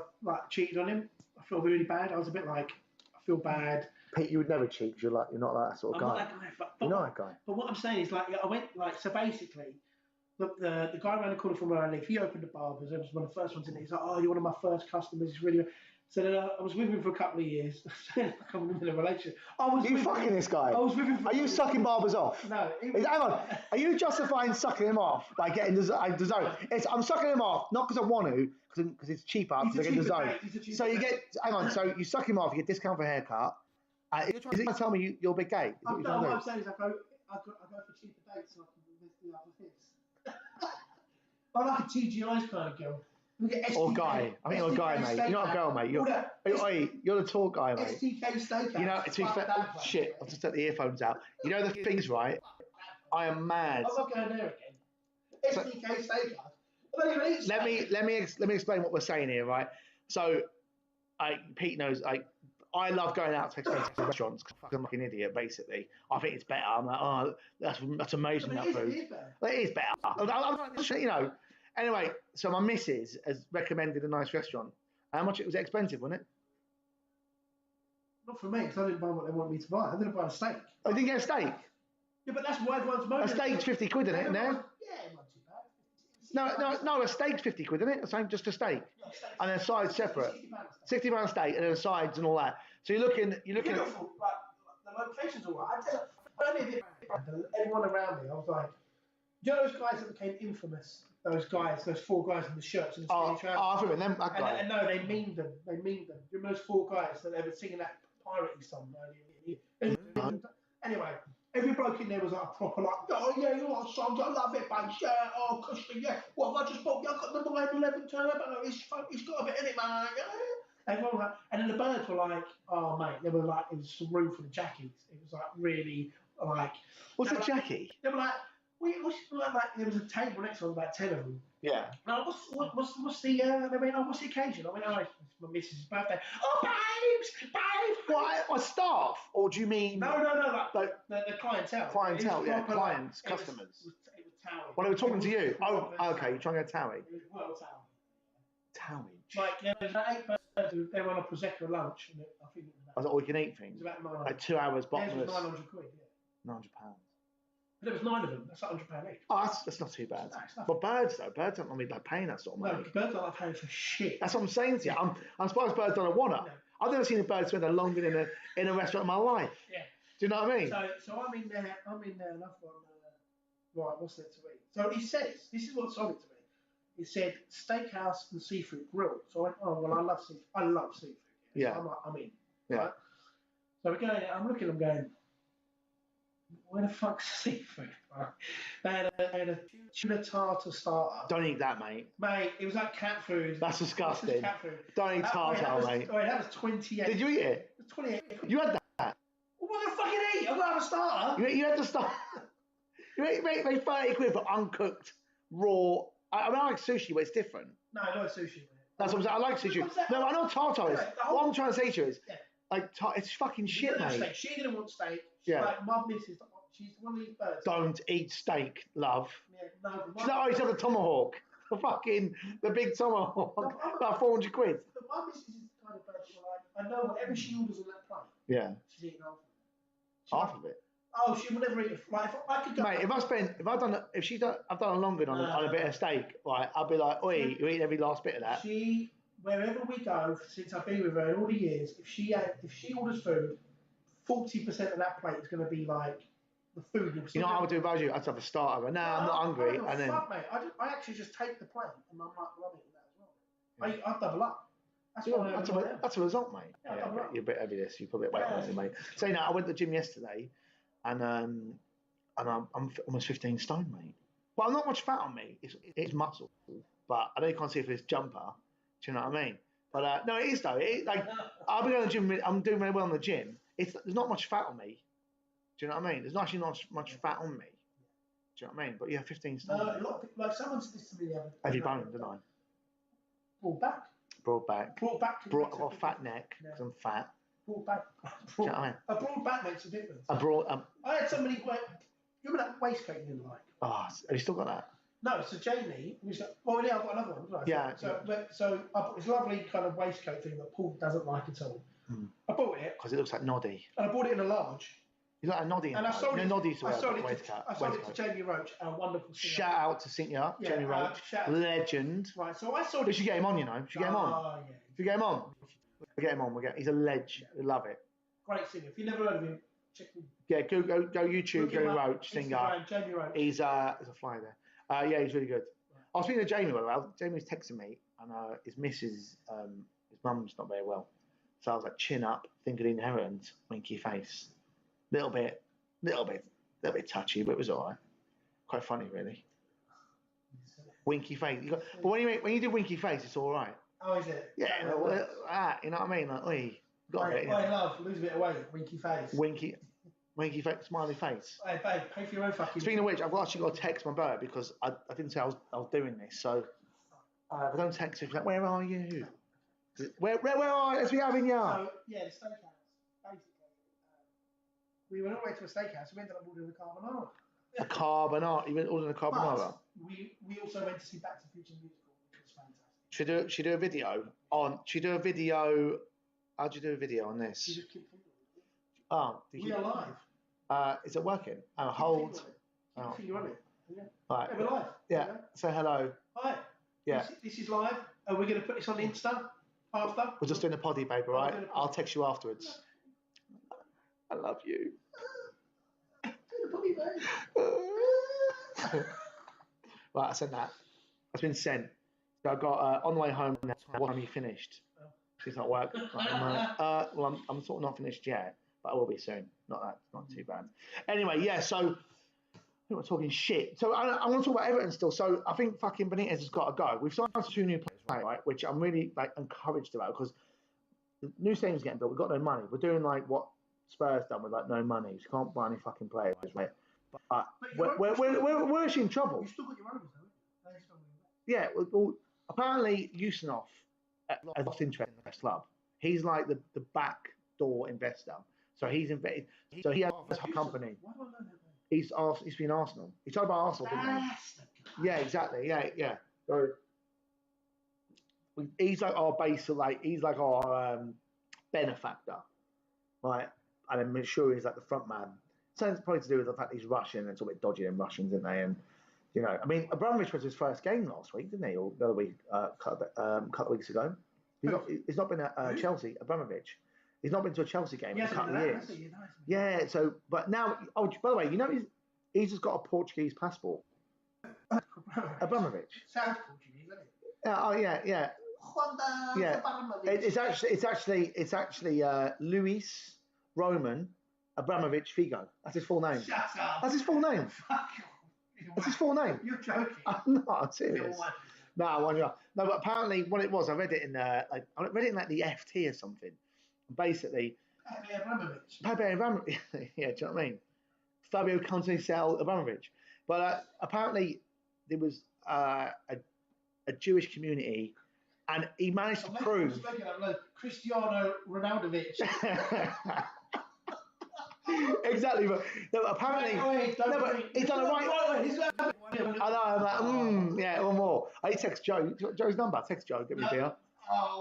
cheated on him. I felt really bad. I was a bit like, I feel bad. Pete, you would never cheat because you're not that sort of guy. I'm not that guy. You're not that guy. But what I'm saying is, like, I went, like, so basically, the guy around the corner from where I live, he opened the barbers. It was one of the first ones in it. He's like, oh, you're one of my first customers. It's really. So then I was with him for a couple of years. I'm in a relationship. You fucking this guy? I was with him. Are you sucking barbers off? No. Hang on. Are you justifying sucking him off by getting the zone? I'm sucking him off not because I want to, because it's cheaper because I get the zone. So you get. Hang on. So you suck him off. You get discount for a haircut. Is it trying to tell me you're a big gay? What I'm saying is I go for cheaper dates so I can do the other things. I like a TGI's kind of girl. Or guy. I think you're a guy, mate. You're not a girl, mate. You're the tall guy, mate. STK Steakhouse. You know, shit, I've just took the earphones out. You know the things, right? I am mad. I'm not going there again. STK Steakhouse. Let me explain what we're saying here, right? So, Pete knows, I love going out to expensive restaurants because I'm like an idiot, basically. I think it's better. I'm like, oh, that's amazing, that food. It is better. You know. Anyway, so my missus has recommended a nice restaurant. How much? It was expensive, wasn't it? Not for me, because I didn't buy what they wanted me to buy. I didn't buy a steak. I didn't get a steak? Yeah, but that's why everyone's moaning. A steak's 50 quid, isn't it, now? Yeah, not too bad. No, a steak's 50 quid, isn't it? Same, just a steak. And then sides separate. £60 steak and then sides and all that. So you're looking Beautiful, like, the location's all right. Everyone around me, I was like, do you know those guys that became infamous? Those 4 guys in the shirts and the skinny trousers. I remember them. That guy. And no, they memed them. Do you remember those 4 guys that they were singing that piratey song earlier? Anyway, every bloke in there was like a proper oh yeah, you lot of songs, I love it, man. Yeah, oh, cushy, yeah. What have I just bought? I got the 911 turbo. It's got a bit in it, man. Everyone was like, and then the birds were like, oh mate, they were like, it was some room for the jackies. It was like really like. What's a jackie? They were like. There was a table next to us, about 10 of them. Yeah. What's the? They went, what's the occasion? I went, it's my missus' birthday. Oh, babes. What? A staff? Or do you mean? No. Like the clientele. Clientele, yeah. Clients, customers. It was Towie. Well, they were talking to you. Oh, okay. You're trying to go Towie. It was well Towie. Towage. Like there was 8 birds. They were on a prosecco lunch, and I think it was about was like all you can eat thing. It was about 900. Like 2 hours Theirs bottomless. was 900 quid, yeah. £900. But there was 9 of them. That's £100 each. Oh, that's not too bad. No, But birds though, birds don't want me like paying that sort of money. No, birds aren't paying for shit. That's what I'm saying to you. I'm surprised birds don't want to. No. I've never seen a bird spend longer in a restaurant in my life. Yeah. Do you know what I mean? So I'm in there, and I've got, right, what's there to eat? So he says, this is what sold it to me. He said, steakhouse and seafood grill. So I went, oh, well, I love seafood. Yeah. So I'm in. Yeah. Right? So we're going, I'm looking, I'm going, where the fuck's seafood? Right? They had a tuna tartar starter. Don't eat that, mate. Mate, it was like cat food. That's disgusting. This is cat food. Don't eat tartar, mate. That was 28. Did you eat it? It was 28. You had that? Well, what the fucking eat? I'm going to have a starter. You had the starter. You made 30 quid for uncooked, raw. I mean, I like sushi, but it's different. No, I like sushi, mate. That's what I'm saying. I like sushi. No, I know what tartar is. What I'm trying to say to you is, like, it's fucking shit, mate. Steak. She didn't want steak. She's like, my missus, she's one of these birds. Don't eat steak, love. Yeah, no. She's like, oh, he's had a tomahawk. The big tomahawk. About 400 quid. But my missus is the kind of bird who like, I know whatever she orders on that plate. Yeah. She's eating half of it. Half of it? Oh, she will never eat it. Like, if I could go. Mate, I've done a longer on a bit of steak, right, I'll be like, oi, you eat every last bit of that. Wherever we go, since I've been with her in all the years, if she orders food, 40% of that plate is going to be like the food. You know what I would do if I was you? I'd have a starter. Nah, I'm not hungry. And then, fuck, mate. I actually just take the plate and I'm like, well, I'm eating that as well. I double up. That's a result, mate. Yeah, you're a bit heavy this. You put a bit of weight on it, mate. So, I went to the gym yesterday and I'm almost 15 stone, mate. Well, not much fat on me. It's muscle. But I know you can't see it for this jumper. Do you know what I mean? But no, it is though. I'll be going to the gym. I'm doing very well in the gym. There's not much fat on me. Do you know what I mean? There's actually not much fat on me. Do you know what I mean? But yeah, 15 stone. No, a lot of people, like someone said this to me the other day. Heavy bone, didn't I? Broad back. I've got a fat neck because I'm fat. Broad back. Do you know what I mean? A broad back makes a difference. I had somebody where, you remember that waistcoat you didn't like? Oh, have you still got that? No, so Jamie was like, well, yeah, I've got another one. Right? Yeah. So I bought this lovely kind of waistcoat thing that Paul doesn't like at all. I bought it. Because it looks like Noddy. And I bought it in a large. You got a Noddy in and I sold it. Noddy to I sold it to Jamie Roach, our wonderful singer. Shout out to Cynthia, Jamie Roach, legend. Right, so I sold it. We should get him on, you should get him on. Oh, yeah. Should we get him on? We'll get him on. He's a ledge. We love it. Great singer. If you've never heard of him, check him. Yeah, go YouTube, Jamie Roach, singer. Jamie Roach. He's a flyer there. Yeah, he's really good. I was speaking to Jamie, by the way. Jamie was texting me, and his missus, his mum's not very well. So I was like, chin up, think of the inheritance, winky face. Little bit touchy, but it was all right. Quite funny, really. Winky face. But when you do winky face, it's all right. Oh, is it? Yeah, you know what I mean? Like, oi, got a bit. Love, lose a bit of weight, winky face. Winky face, smiley face. Hey, babe, pay for your own fucking. Speaking of which, I've actually got to text my bird because I didn't say I was doing this. So if I don't text her, she's like, where are you? Where are you? As we having you? So, yeah, the steakhouse, basically. We went all the way to a steakhouse. We ended up ordering a carbonara. A carbonara? You went ordering a carbonara? But we also went to see Back to the Future musical, which was fantastic. Should do a video on? Should do a video? How'd you do a video on this? You just keep thinking. Oh, we are live. Is it working? Hold. Keep finger on it. Yeah. Right. Yeah, we're live. Yeah. Say hello. Hi. Yeah. This is live. We're going to put this on Insta after. We're just doing a poddy, babe, right? I'll text you afterwards. I love you. Do the poddy, babe. Right, I sent that. It's been sent. So I got on the way home now. What time are you finished? She's not work. Well, I'm sort of not finished yet, but I will be soon. Not too bad. Anyway, yeah. So we're talking shit. So I want to talk about Everton still. So I think fucking Benitez has got to go. We've signed 2 new players, right? Which I'm really encouraged about because the new stadium's getting built. We've got no money. We're doing what Spurs done with no money. You can't buy any fucking players, right? But we're actually in trouble. You still got your owners, haven't you? Yeah. Well, apparently Yusinov has lost interest in the club. He's like the back door investor. So he's invested. So he has a company. Why do I know that? He's been Arsenal. He tried by Arsenal, didn't he? Yeah, exactly. Yeah. So he's like our base, he's like our benefactor. right? And then Manchurian's like the front man. Something probably to do with the fact he's Russian and it's a bit dodgy in Russians, isn't they? And you know, I mean, Abramovich was his first game last week, didn't he? Or the other week, couple of weeks ago. He's not been at Chelsea. Abramovich. He's not been to a Chelsea game in a couple of years. Yeah. So, but now, oh, by the way, you know, he's just got a Portuguese passport. Abramovich. Sounds Portuguese, doesn't it? Oh yeah, yeah. Yeah. It's actually Luis Roman Abramovich Figo. That's his full name. Shut up. That's his full name. That's his full name. You're joking. I'm not serious. No, but apparently what it was, I read it in like the FT or something. Basically, Pepe Abramovich. Yeah, do you know what I mean? Fabio Conceição Abramovich. But apparently there was a Jewish community, and he managed to prove. Cristiano Ronaldovic. Exactly, but no, apparently, he's done it right. I know, I'm like, yeah, one more. I text Joe. Joe's number. Text Joe. Get me here.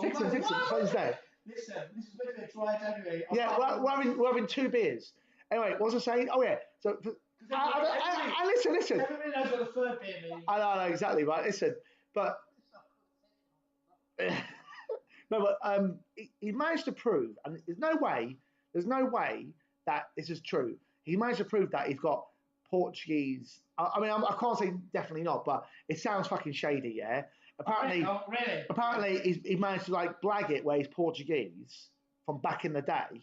Text him. Phone's there. Listen, this is meant to be a dry January. Yeah, we're having 2 beers. Anyway, what was I saying? Oh yeah. So, listen. Everybody knows what the third beer means. I know exactly, right. Listen, but no, but he managed to prove, and there's no way that this is true. He managed to prove that he's got Portuguese. I mean, I can't say definitely not, but it sounds fucking shady, yeah. Apparently, he managed to like blag it where he's Portuguese from back in the day,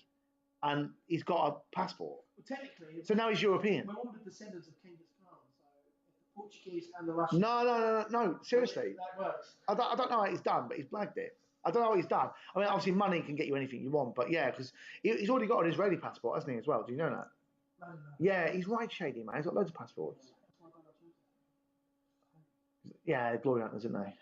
and he's got a passport. Well, technically, so now he's European. We're all the descendants of Genghis Khan, so the Portuguese and the Russians. No. Seriously, that works. I don't know how he's done, but he's blagged it. I don't know what he's done. I mean, obviously, money can get you anything you want, but yeah, because he's already got an Israeli passport, hasn't he, as well? Do you know that? No. Yeah, he's right shady, man. He's got loads of passports. Yeah, glory hunters, isn't they?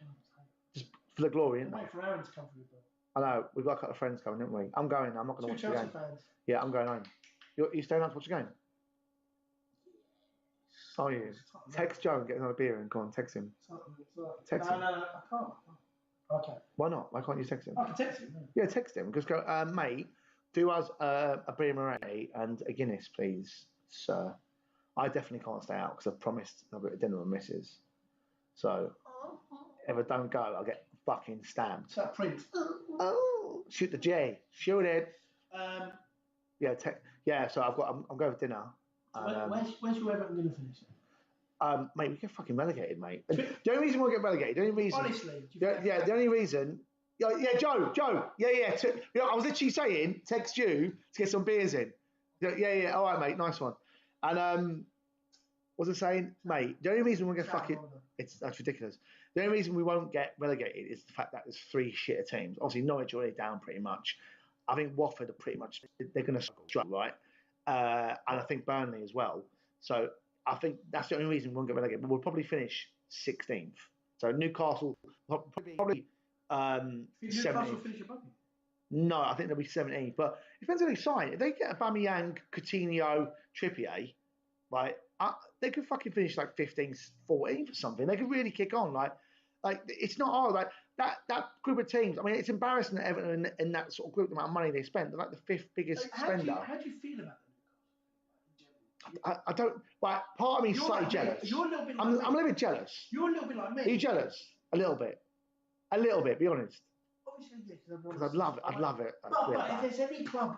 Just for the glory, isn't they? Wait for Aaron to come for the bill. I know. We've got a couple of friends coming, haven't we? I'm going. I'm not going to watch the game. Fans. Yeah, I'm going home. You staying out to watch the game? Are you? Text Joe and get another beer and go on, text him. Text him. No, I can't. Okay. Why not? Why can't you text him? I can text him. Yeah, text him. Just go, mate, do us a beer Moretti and a Guinness, please, sir. I definitely can't stay out because I've promised I'll be at dinner with Mrs. So if I don't go, I'll get fucking stabbed. It's that print. Oh, shoot the J. Shoot it. Yeah, so I'm going for dinner. Where's your Everton going to finish? Mate, we get fucking relegated, mate. The only reason we'll get relegated, the only reason. Honestly. The only reason. Yeah, Joe. Yeah. I was literally saying, text you to get some beers in. Yeah. All right, mate. Nice one. And what was I saying, mate? The only reason we'll get that's ridiculous. The only reason we won't get relegated is the fact that there's 3 shitter teams. Obviously, Norwich already down pretty much. I think Watford are pretty much they're going to struggle, right? And I think Burnley as well. So I think that's the only reason we won't get relegated. But we'll probably finish 16th. So Newcastle probably 17th. Newcastle finish above you? No, I think they'll be 17th. But it depends on who they sign. If they get Aubameyang, Coutinho, Trippier, like they could fucking finish like 15th, 14th or something. They could really kick on. Like it's not hard. Like that group of teams. I mean, it's embarrassing that Everton in that sort of group, the amount of money they spend. They're like the 5th biggest spender. How do you feel about them? I don't. Like, part of me is slightly jealous. You're a little bit. I'm a little bit jealous. You're a little bit like me. Are you jealous? A little bit. Be honest. Obviously, yes. Because I'd love it. But if there's any club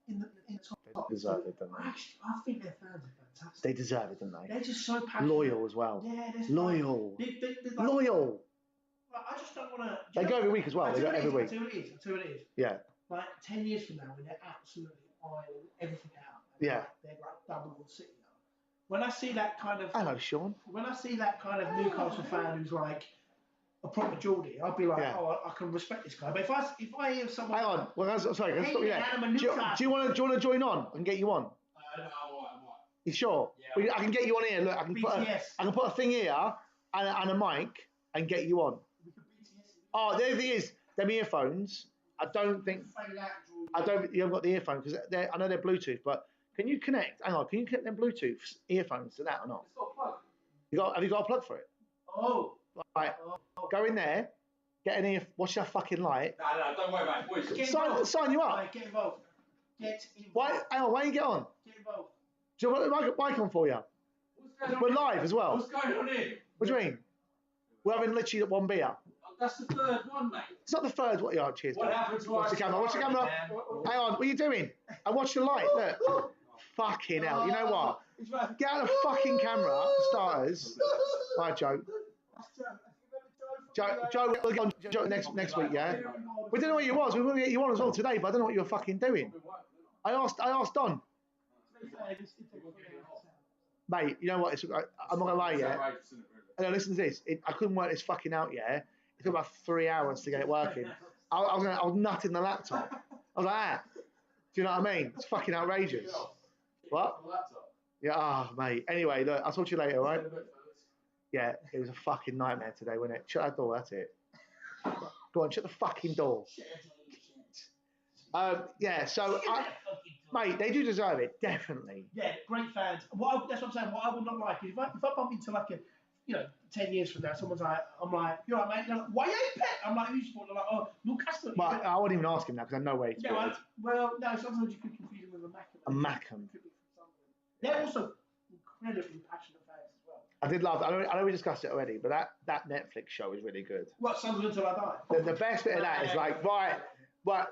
in the top, they deserve it, don't they? I think their fans are fantastic. They deserve it, don't they? They're just so passionate. Loyal as well. Yeah, they're loyal. They're loyal. I just don't want to. They go every week as well. They go every week. I tell you what it is. Yeah. Like 10 years from now, when they're absolutely ironing everything out. Yeah. They're like double the city. When I see that kind of. Hello, Sean. When I see that kind of Newcastle fan who's like a proper Geordie, I'd be like, I can respect this guy. But if I hear someone. Hang on. Well, sorry. Can I stop you there? Do you want to join on and get you on? No, I'm all right. You sure? Yeah. Well, I can get you on here. Look, I can put a thing here and a mic and get you on. Oh, the other thing is, them earphones. I don't think. You haven't got the earphones because I know they're Bluetooth, but can you connect? Hang on, can you connect them Bluetooth earphones to that or not? It's got a plug. Have you got a plug for it? Oh. Right. Go in there. Get an ear. Watch that fucking light. No, don't worry about it, boys. Sign you up. Right, get involved. Get involved. Why? Hang on, why don't you get on? Get involved. Do you want the mic on for you? We're live as well. What's going on here? What do you mean? We're having literally one beer. That's the third one, mate. It's not the third one. Yeah, cheers. What happened to Watch the camera. Watch the camera. Hang on. What are you doing? And watch the light. Look. Fucking hell. You know what? Get out of the fucking camera, for starters. Right, Joe. Joe, we'll get on Joe next week, yeah? We don't know what you was. We were going to get you on as well today, but I don't know what you were fucking doing. I asked Don. Mate, you know what? I'm not going to lie, yeah? No, listen to this. I couldn't work this fucking out, yeah? It took about 3 hours to get it working. I was nutting the laptop. I was like, ah. Do you know what I mean? It's fucking outrageous. What? Yeah, mate. Anyway, look, I'll talk to you later, all right? Yeah, it was a fucking nightmare today, wasn't it? Shut that door, that's it. Go on, shut the fucking door. Yeah, so, mate, they do deserve it, definitely. Yeah, great fans. That's what I'm saying. What I would not like is if I bump into like 10 years from now, someone's like, I'm like, you're right, mate. They're like, why you ain't Pep? I'm like, who's support? They're like, oh, Newcastle. But I wouldn't even ask him that because I know where he's going. Well, no, sometimes you could confuse him with a Mackham. A Mackham. They're also incredibly passionate fans as well. I did love. I know we discussed it already, but that Netflix show is really good. What, Sunderland Until I Die? The best bit of that is like, right,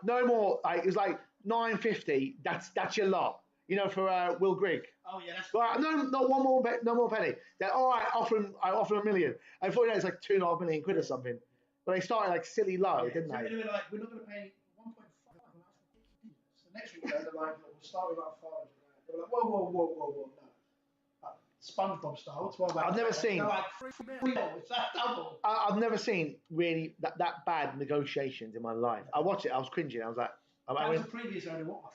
no more. Like, it was like $9.50. That's your lot. You know, for Will Grigg. Oh yeah, that's right. No more penny. They're all right. I offer him $1 million. And before you know, it's like £2.5 million or something. But they started like silly low, didn't they? They were like, we're not going to pay 1.5. So next week they're like, we'll start with about 5. They were like, whoa, no. SpongeBob style. I've never seen. They're like, it's that double. I've never seen really that bad negotiations in my life. I watched it. I was cringing. I was like, that was the previous owner. What the fuck?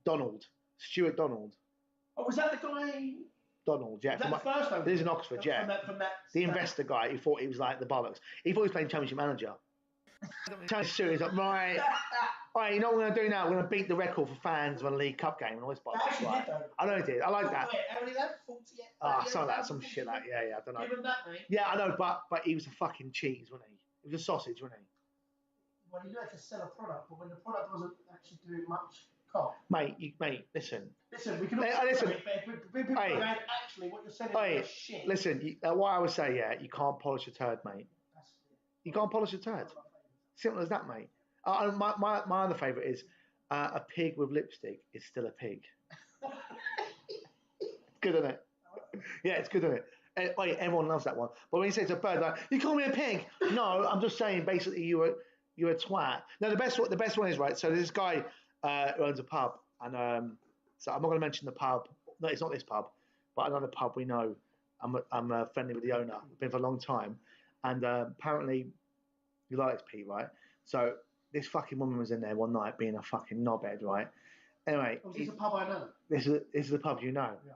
Donald. Stuart Donald. Oh, was that the guy? Donald, yeah. Was that the first owner? This is in Oxford, yeah. From that the investor guy who thought he was like the bollocks. He thought he was playing Championship Manager. Championship Stuart, he's like, right, you know what we're going to do now? We're going to beat the record for fans on a League Cup game and all this bollocks. Right? I know he did. I like that. Wait, how many left? 48? Some shit like that. Yeah, I don't know. Give him that, mate. Yeah, I know, but he was a fucking cheese, wasn't he? He was a sausage, wasn't he? Well, you know to sell a product, but when the product wasn't actually doing much cop. Mate, listen. Listen, we can all listen. People going, actually, what you're selling is shit. Listen, what I would say, yeah, you can't polish a turd, mate. You can't polish a turd. Simple as that, mate. My other favourite is a pig with lipstick is still a pig. Good, isn't it? Yeah, it's good, isn't it? Everyone loves that one. But when you say it's a bird, like, you call me a pig? No, I'm just saying, basically, you're a twat. No, the best one is, right, so there's this guy who owns a pub, and so I'm not going to mention the pub. No, it's not this pub, but another pub we know. I'm friendly with the owner. I've been for a long time, and apparently he likes Pete, right? So this fucking woman was in there one night being a fucking knobhead, right? Anyway, is this a pub I know? This is a pub you know. Yeah.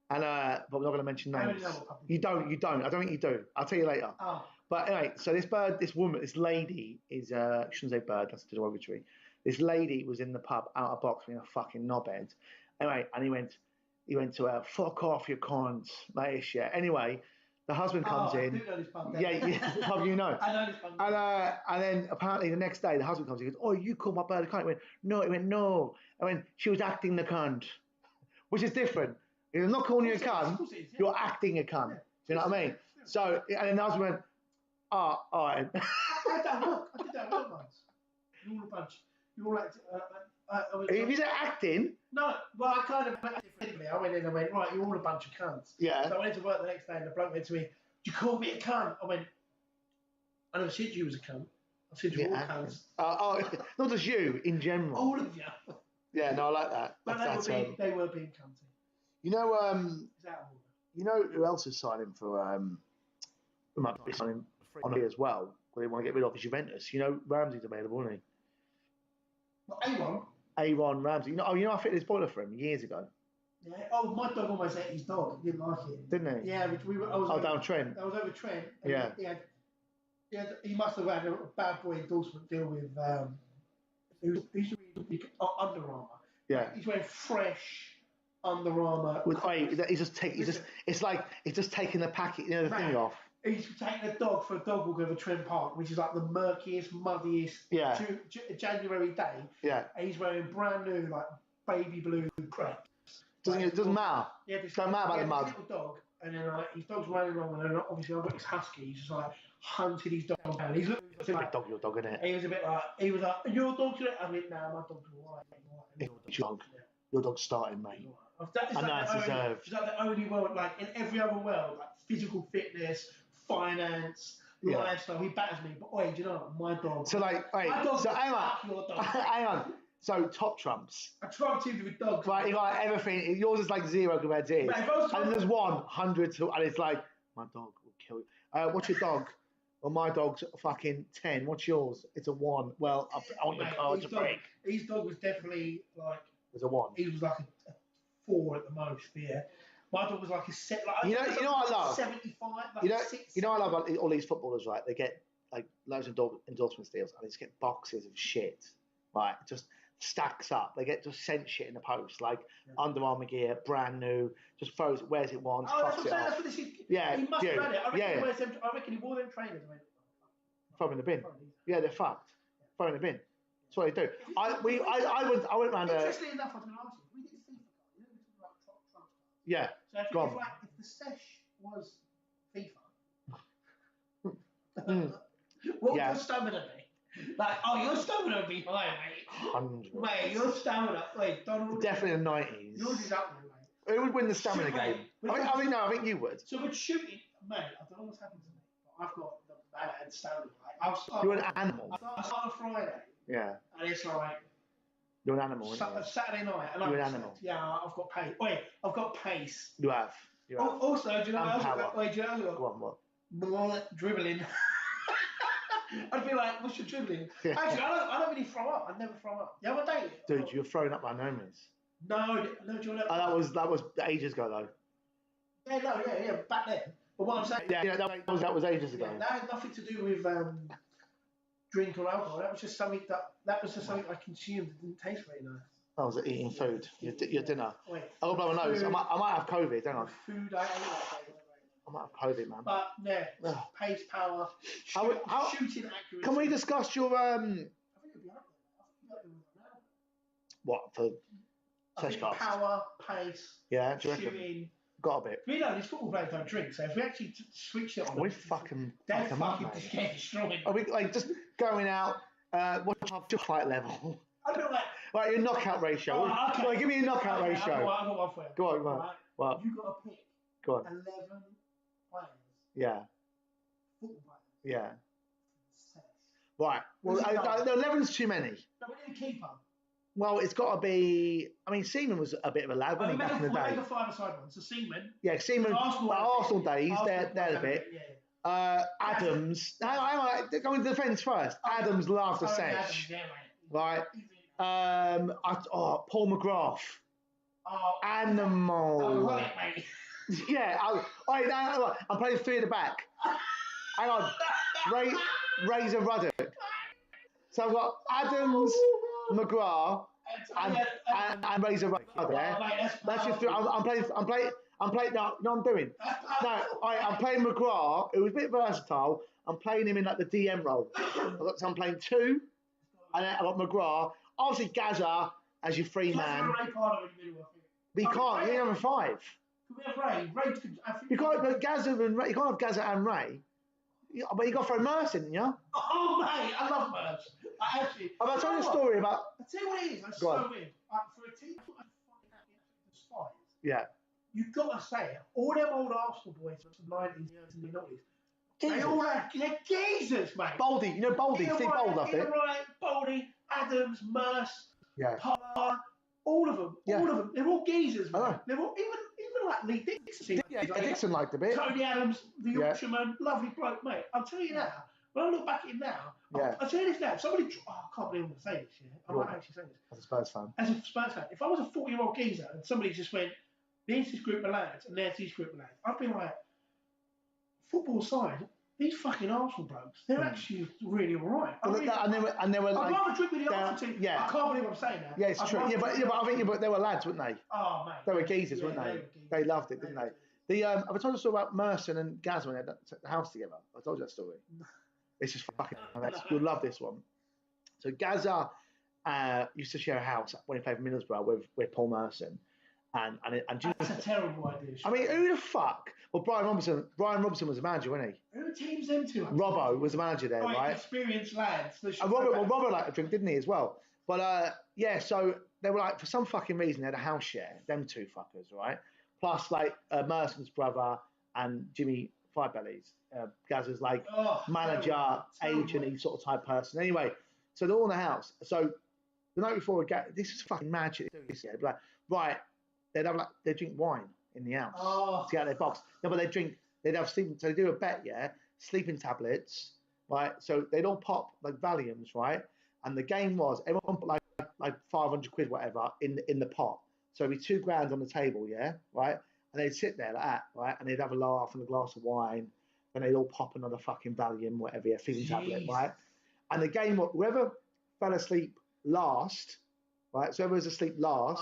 And but we're not going to mention names. You don't. I don't think you do. I'll tell you later. Oh. But anyway, so this lady is I shouldn't say bird. That's derogatory. This lady was in the pub out of box being a fucking knobhead. Anyway, and he went to her, fuck off your cons, like this shit. Anyway, the husband comes in. I do know this pub. Yeah, the pub you know. I know this pub. And then apparently the next day the husband comes in and goes, oh, you called my bird a cunt. He went, no. I went, she was acting the cunt, which is different. You're not calling you a cunt, you're acting a cunt. Do you know what I mean? So, and then the husband went, all right. I did that work once. You're all a bunch. You're all like. If you said acting? No, well, I kind of I went in and went, right, you're all a bunch of cunts. Yeah. So I went to work the next day and the bloke went to me, you call me a cunt? I went, I never said you was a cunt. I said you're all cunts. Not just you, in general. All of you. Yeah, no, I like that. But they were being cunty. You know, Is that order? You know who else is signing for who might be signing on here as well? What they want to get rid of is Juventus. You know, Ramsey's available, isn't he? What, Aaron Ramsey. You know, I fitted his boiler for him years ago. Yeah. Oh, my dog almost ate his dog. He didn't like it. Didn't he? Yeah, I was down Trent. I was over Trent. Yeah. He must have had a bad boy endorsement deal with he used to be Under Armour. Yeah. He's wearing fresh Under Armour. It's just taking the packet, the thing off. he's taking a dog for a dog walk over Trent Park, which is like the murkiest, muddiest January day. Yeah. And he's wearing brand new, like, baby blue preps. It doesn't matter. Yeah, don't matter about the mud. Little dog, and then like his dog's running along, and then obviously I've got his husky. He's just like hunted his dog down. He's looking It's a big dog, your dog, isn't it? He was like, your dog's today? I mean, no, my dog's alright. It's your dog. Your dog's starting, mate. It's like it's like the only world, like in every other world, like physical fitness, finance, lifestyle. He batters me, but wait, do you know what? My dog. So like, wait, so hang on, your dog. hang on. So top trumps. I trumped him with dogs. Right, you got everything. Yours is like 0 compared to his. And there's 100, and it's like, my dog will kill you. What's your dog? Well, my dog's fucking 10. What's yours? It's a 1. Well, I want the car to break. His dog was definitely like. It was a 1. He was like a 4 at the most. Yeah. My dog was like a set. Like, you know what I love? 75. Like you know what I love about all these footballers, right? They get like loads of endorsement deals, and they just get boxes of shit, right? Just stacks up. They get just sent shit in the post, like Under Armour gear, brand new, just throws it, wears it once, fucks it off. That's what this is. Yeah, he must have had it. I reckon he wore them trainers. Throw them in the bin. Yeah, they're fucked. Throw in the bin. That's what they do. I went round. Interestingly enough, I was going to ask you. We did FIFA. You know, we talked about Trump cards. Yeah. So if the Sesh was FIFA, what would your stamina be? Like, your stamina would be high, mate. 100. Mate, your stamina. Wait, Donald. Definitely in the 90s. Yours is up there, mate. Who would win the stamina game? I think you would. So with shooting, mate, I don't know what's happened to me, but I've got the bad stamina. Like, you're an animal. I start on Friday. Yeah. And it's like. You're an animal, aren't you? Saturday night. And you're an animal. Yeah, I've got pace. Wait, I've got pace. You have. Also, do you know what else? Wait, do you know what? Go on, what? More dribbling. I'd be like, what's your dribbling? Actually, I don't really throw up. I never throw up. The other day. Dude, you're throwing up by no means. No, do you know that was ages ago, though. Yeah, back then. But what I'm saying. Yeah, that was ages ago. Yeah, that had nothing to do with drink or alcohol. That was just something I consumed that didn't taste very nice. I was eating food. Your dinner. Wait. I'll blow my nose. I might have COVID, don't I? Food, I ate that day. I might have COVID, man. But yeah, pace, power, shooting accuracy. Can we discuss your I think it'd be up there. I think it'd be up there. What for? Sesh cards? Power, pace. Yeah, do you reckon? Shooting. Got a bit. We know these football players don't drink, so if we actually switch it on, we fucking they're fucking destroying. Are we like just going out? What's your fight level? I don't know, like. Right, your knockout ratio. Oh, okay. Right, give me your knockout ratio. I got one for you. Go on, go on. Right. What? You got to pick. Go on. 11 players. Yeah. Football players. Yeah. Sesh. Right. Well, 11's too many. No, we need a keeper. Well, it's got to be. I mean, Seaman was a bit of a lad, wasn't he, back in the day? Make a five-a-side one. So Seaman. Yeah, Seaman. Arsenal days, they're a bit. Yeah. Adams. Hang on, go into defence first. Adams loved the Sesh. Yeah, right. Paul McGrath. Oh, Animal. Oh, right, mate. Yeah. I'm playing 3 at the back. Hang on. Razor Ruddock. So I've got Adams, McGrath, and Razor Ruddock. That's just 3. I'm playing. No, I'm doing. No, I'm playing McGrath, who was a bit versatile. I'm playing him in like the DM role. I'm playing 2, and then I've got McGrath. Obviously, Gaza as your 3 man. But you can't. You have a 5. Can we have Ray? Ray could. You can't. But Gaza and Ray. You can't have Gaza and Ray. But you got to throw Merce in, yeah. Oh mate, I love Merce. I actually. I'll tell you a story about. I'll tell you what it is. It's so weird. For a team I fucking despise. Yeah. You've got to say it. All them old Arsenal boys from the 90s and the 90s. They all had, they're geezers, mate. Baldy, you know Baldy, Steve Bold loved it. Right, Baldy, Adams, Merce, yeah. Parr, all of them, yeah. all of them. They're all geezers, mate. They're all, even like Lee Dixon. Yeah, Dixon liked a bit. Tony Adams, the Yorkshireman, lovely bloke, mate. I'm telling you now, when I look back at it now, I'll tell you this now, if somebody, I can't believe I'm going to say this, I might actually say this. As a Spurs fan. As a Spurs fan, if I was a 40-year-old geezer and somebody just went, there's this group of lads and there's this group of lads, I'd be like, football side, these fucking Arsenal blokes, they're actually really alright. And they were like. I'd rather drink with the Arsenal team. Yeah. I can't believe I'm saying that. Yeah, it's true. But I think they were lads, weren't they? Oh, mate. They were geezers, weren't they? They loved it, didn't they? Have I told you a story about Merson and Gaz when they had the house together? I told you that story. It's just fucking hilarious. You'll love this one. So Gaza used to share a house when he played for Middlesbrough with Paul Merson. And That's a terrible idea. I mean, who the fuck? Well, Brian Robinson was the manager, wasn't he? Who teams them two? Robbo was the manager there, right? Experienced lads. And Robert liked to drink, didn't he, as well? But yeah, so they were like, for some fucking reason, they had a house share, them two fuckers, right? Plus, like, Merson's brother and Jimmy Firebellies. Gazza's like manager, agent, sort of type person. Anyway, so they're all in the house. So the night before, this is fucking magic. They'd be like, right, they'd drink wine in the house to get out of their box. No, but they'd have sleeping, so they do a bet, yeah, sleeping tablets, right? So they'd all pop like Valiums, right? And the game was everyone put like 500 quid, whatever, in the pot. So it'd be £2,000 on the table, yeah, right? And they'd sit there like that, right? And they'd have a laugh and a glass of wine. And they'd all pop another fucking Valium, whatever, yeah, sleeping tablet, right? And the game, whoever fell asleep last, right? So whoever was asleep last.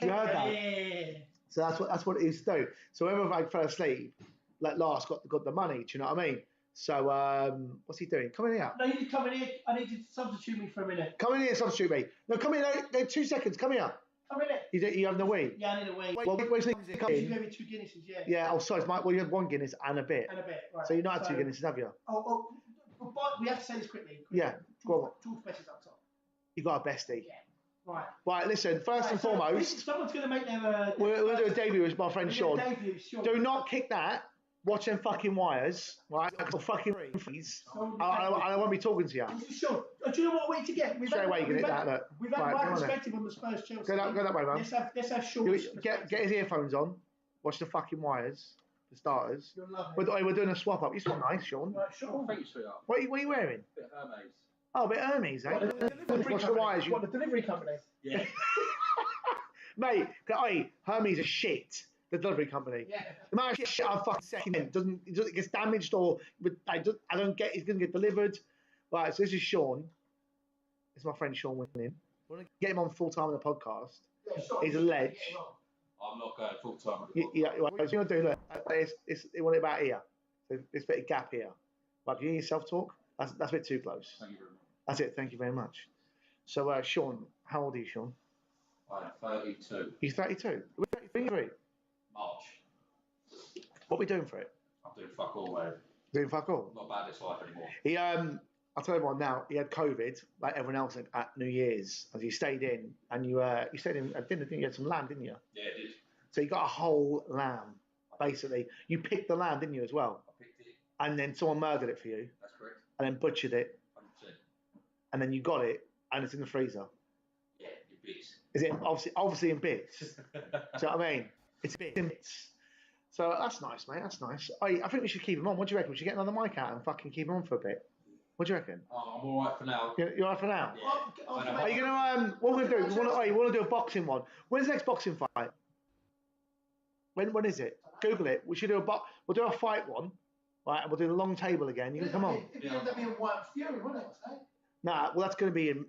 You heard that? Yeah. So that's what it used to do. So whoever like fell asleep, like last, got the money. Do you know what I mean? So what's he doing? Come in here. No, you need to come in here. I need you to substitute me for a minute. Come in here, substitute me. No, come in. No, 2 seconds. Come here. Come in here. You having a wee? Yeah, I need a wee. Well, where's the come You in? gave me 2 Guinnesses, yeah. Yeah. Oh, sorry. Well, you had 1 Guinness and a bit. And a bit, right. So you're not had 2 Guinnesses, have you? But we have to say this quickly. Yeah. Go on. George Best is up top. You got a bestie. Yeah. Right. Right. Listen. First and foremost, someone's going to make their. we'll do a debut with my friend Sean. Sean. Do not kick that. Watch them fucking wires, right? Or fucking freeze. I won't be talking to you. Sean, do you know what way to get? Straight away, you can hit that. Look. We've had right perspective on the Spurs Chelsea. Go that way, man. Let's have Sean. Get his earphones on. Watch the fucking wires. For starters. We're doing a swap up. You smell nice, Sean. Right, Sean. Thank you, sweetheart. What are you wearing? Bit of Hermes. Oh, a bit Hermes, eh? Watch the wires. What, the delivery company? Yeah. Mate, Hermes are shit. The delivery company. Yeah. The amount of shit I fucking second in it gets damaged or I don't get. It's gonna get delivered. Right. So this is Sean. This is my friend Sean Winning. We're gonna get him on full time on the podcast. Yeah, Sean, He's a ledge. I'm not going full time. Yeah. What you're gonna do? Look, they want it about here. So there's a bit of gap here. Like you need self talk. That's a bit too close. Thank you very much. That's it. Thank you very much. So Sean, how old are you, Sean? I'm 32. He's 32. We're 33. March. What are we doing for it? I'm doing fuck all, mate. Doing fuck all. Not bad this life anymore. He I'll tell everyone now. He had COVID like everyone else at New Year's, and he stayed in. And you stayed in at dinner, didn't you? You had some lamb, didn't you? Yeah, it did. So you got a whole lamb, basically. You picked the lamb, didn't you, as well? I picked it. And then someone murdered it for you, That's correct. and then butchered it, 100%. and then you got it, and it's in the freezer. Yeah, it bits. Is it obviously in bits? Do you know what I mean? It's in bits. So that's nice, mate. That's nice. I think we should keep him on. What do you reckon? We should get another mic out and fucking keep him on for a bit. What do you reckon? Oh, I'm all right for now. You're all right for now? Yeah. Are you gonna what we're gonna do? You want to do a boxing one? When's the next boxing fight? When is it? Google it. We should do we'll do a fight one, right? And we'll do the long table again. You can come on. It'd be a White Fury, wouldn't it? Nah, well that's going to be in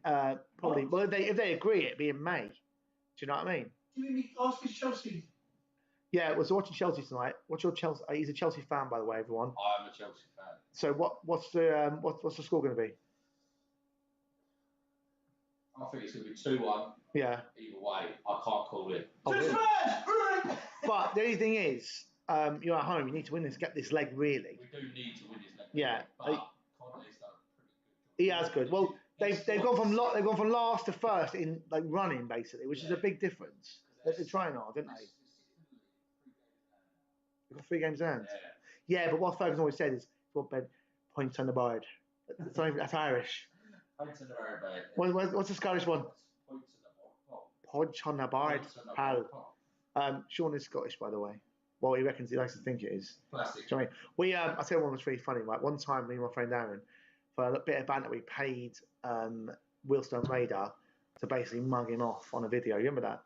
probably. Well, if they agree, it'd be in May. Do you know what I mean? Do you mean ask his Chelsea? Yeah, we're watching Chelsea tonight. What's your Chelsea? He's a Chelsea fan, by the way, everyone. I am a Chelsea fan. So what's the score going to be? I think it's going to be 2-1. Yeah. Either way, I can't call it. Oh, really? But the only thing is, you're at home. You need to win this. Get this leg really. We do need to win this leg. Yeah. But Conte's done a pretty good job. He has good. Well, they've gone from last to first in like running basically, which is a big difference. They're trying hard, didn't they? They've got 3 games in hand. Yeah, but what Ferguson always said is, points on the board. That's Irish. Points on the board, mate. What's the Scottish one? Points on the board. Points on the board, pal. Sean is Scottish, by the way. Well, he reckons he likes to think it is. Plastic. Do you know what I mean? I tell you one was really funny. Like one time, me and my friend Aaron, for a bit of banter, we paid Wheelstone Radar to basically mug him off on a video. You remember that?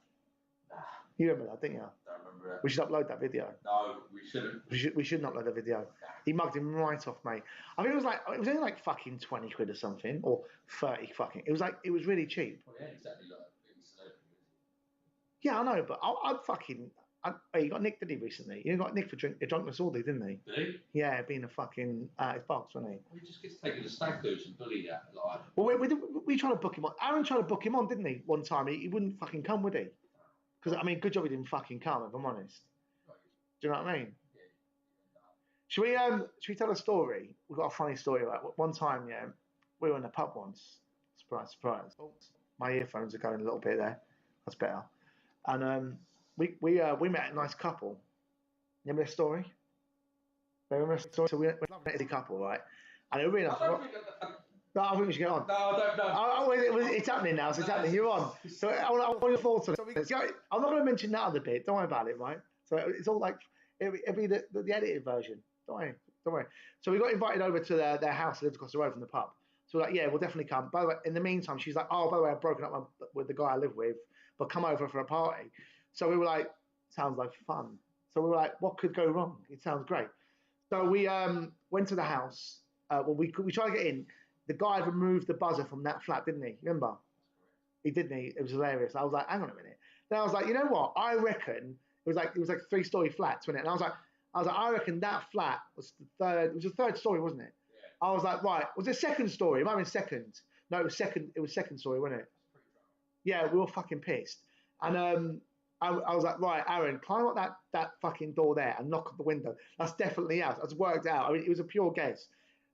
Nah. You remember that, didn't you? Don't remember it. We should upload that video. No, we shouldn't. We shouldn't upload the video. He mugged him right off, mate. I think it was only like fucking 20 quid or something, or 30 fucking. It was really cheap. Well, yeah, exactly like being a celebrity. Yeah, I know, but I'd fucking. He got nicked, did he, recently? He got nicked for drunk disorderly, didn't he? Did he? Yeah, being a fucking out his box, wasn't he? Well, he just gets taken to stag do's and bullied out. Like. Well, we tried to book him on. Aaron tried to book him on, didn't he? One time, he wouldn't fucking come, would he? Because I mean, good job he didn't fucking come. If I'm honest. Do you know what I mean? Should we tell a story? We've got a funny story about it. One time, yeah, we were in a pub once. Surprise, surprise. My earphones are going a little bit there. That's better. And we met a nice couple. Remember this story? Remember this story? So we met a couple, right? And it was really nice. No, I think we should get on. No, don't. It's happening now. So it's happening. You're on. So I want your thoughts on it. I'm not going to mention that other bit. Don't worry about it, right? So it's all like it'll be the edited version. Don't worry. So we got invited over to their house that lives across the road from the pub. So we're like, yeah, we'll definitely come. By the way, in the meantime, she's like, oh, by the way, I've broken up with the guy I live with, but come over for a party. So we were like, sounds like fun. So we were like, what could go wrong? It sounds great. So we went to the house. We tried to get in. The guy had removed the buzzer from that flat, didn't he? Remember? He didn't. It was hilarious. I was like, hang on a minute. Then I was like, you know what? I reckon it was like 3-story flats, wasn't it? And I was like, I reckon that flat was the third. It was the third story, wasn't it? Yeah. I was like, right. Was it second story? It might have been second. No, it was second. It was second story, wasn't it? Yeah, we were fucking pissed. And I was like, right, Aaron, climb up that fucking door there and knock on the window. That's definitely us. That's worked out. I mean, it was a pure guess.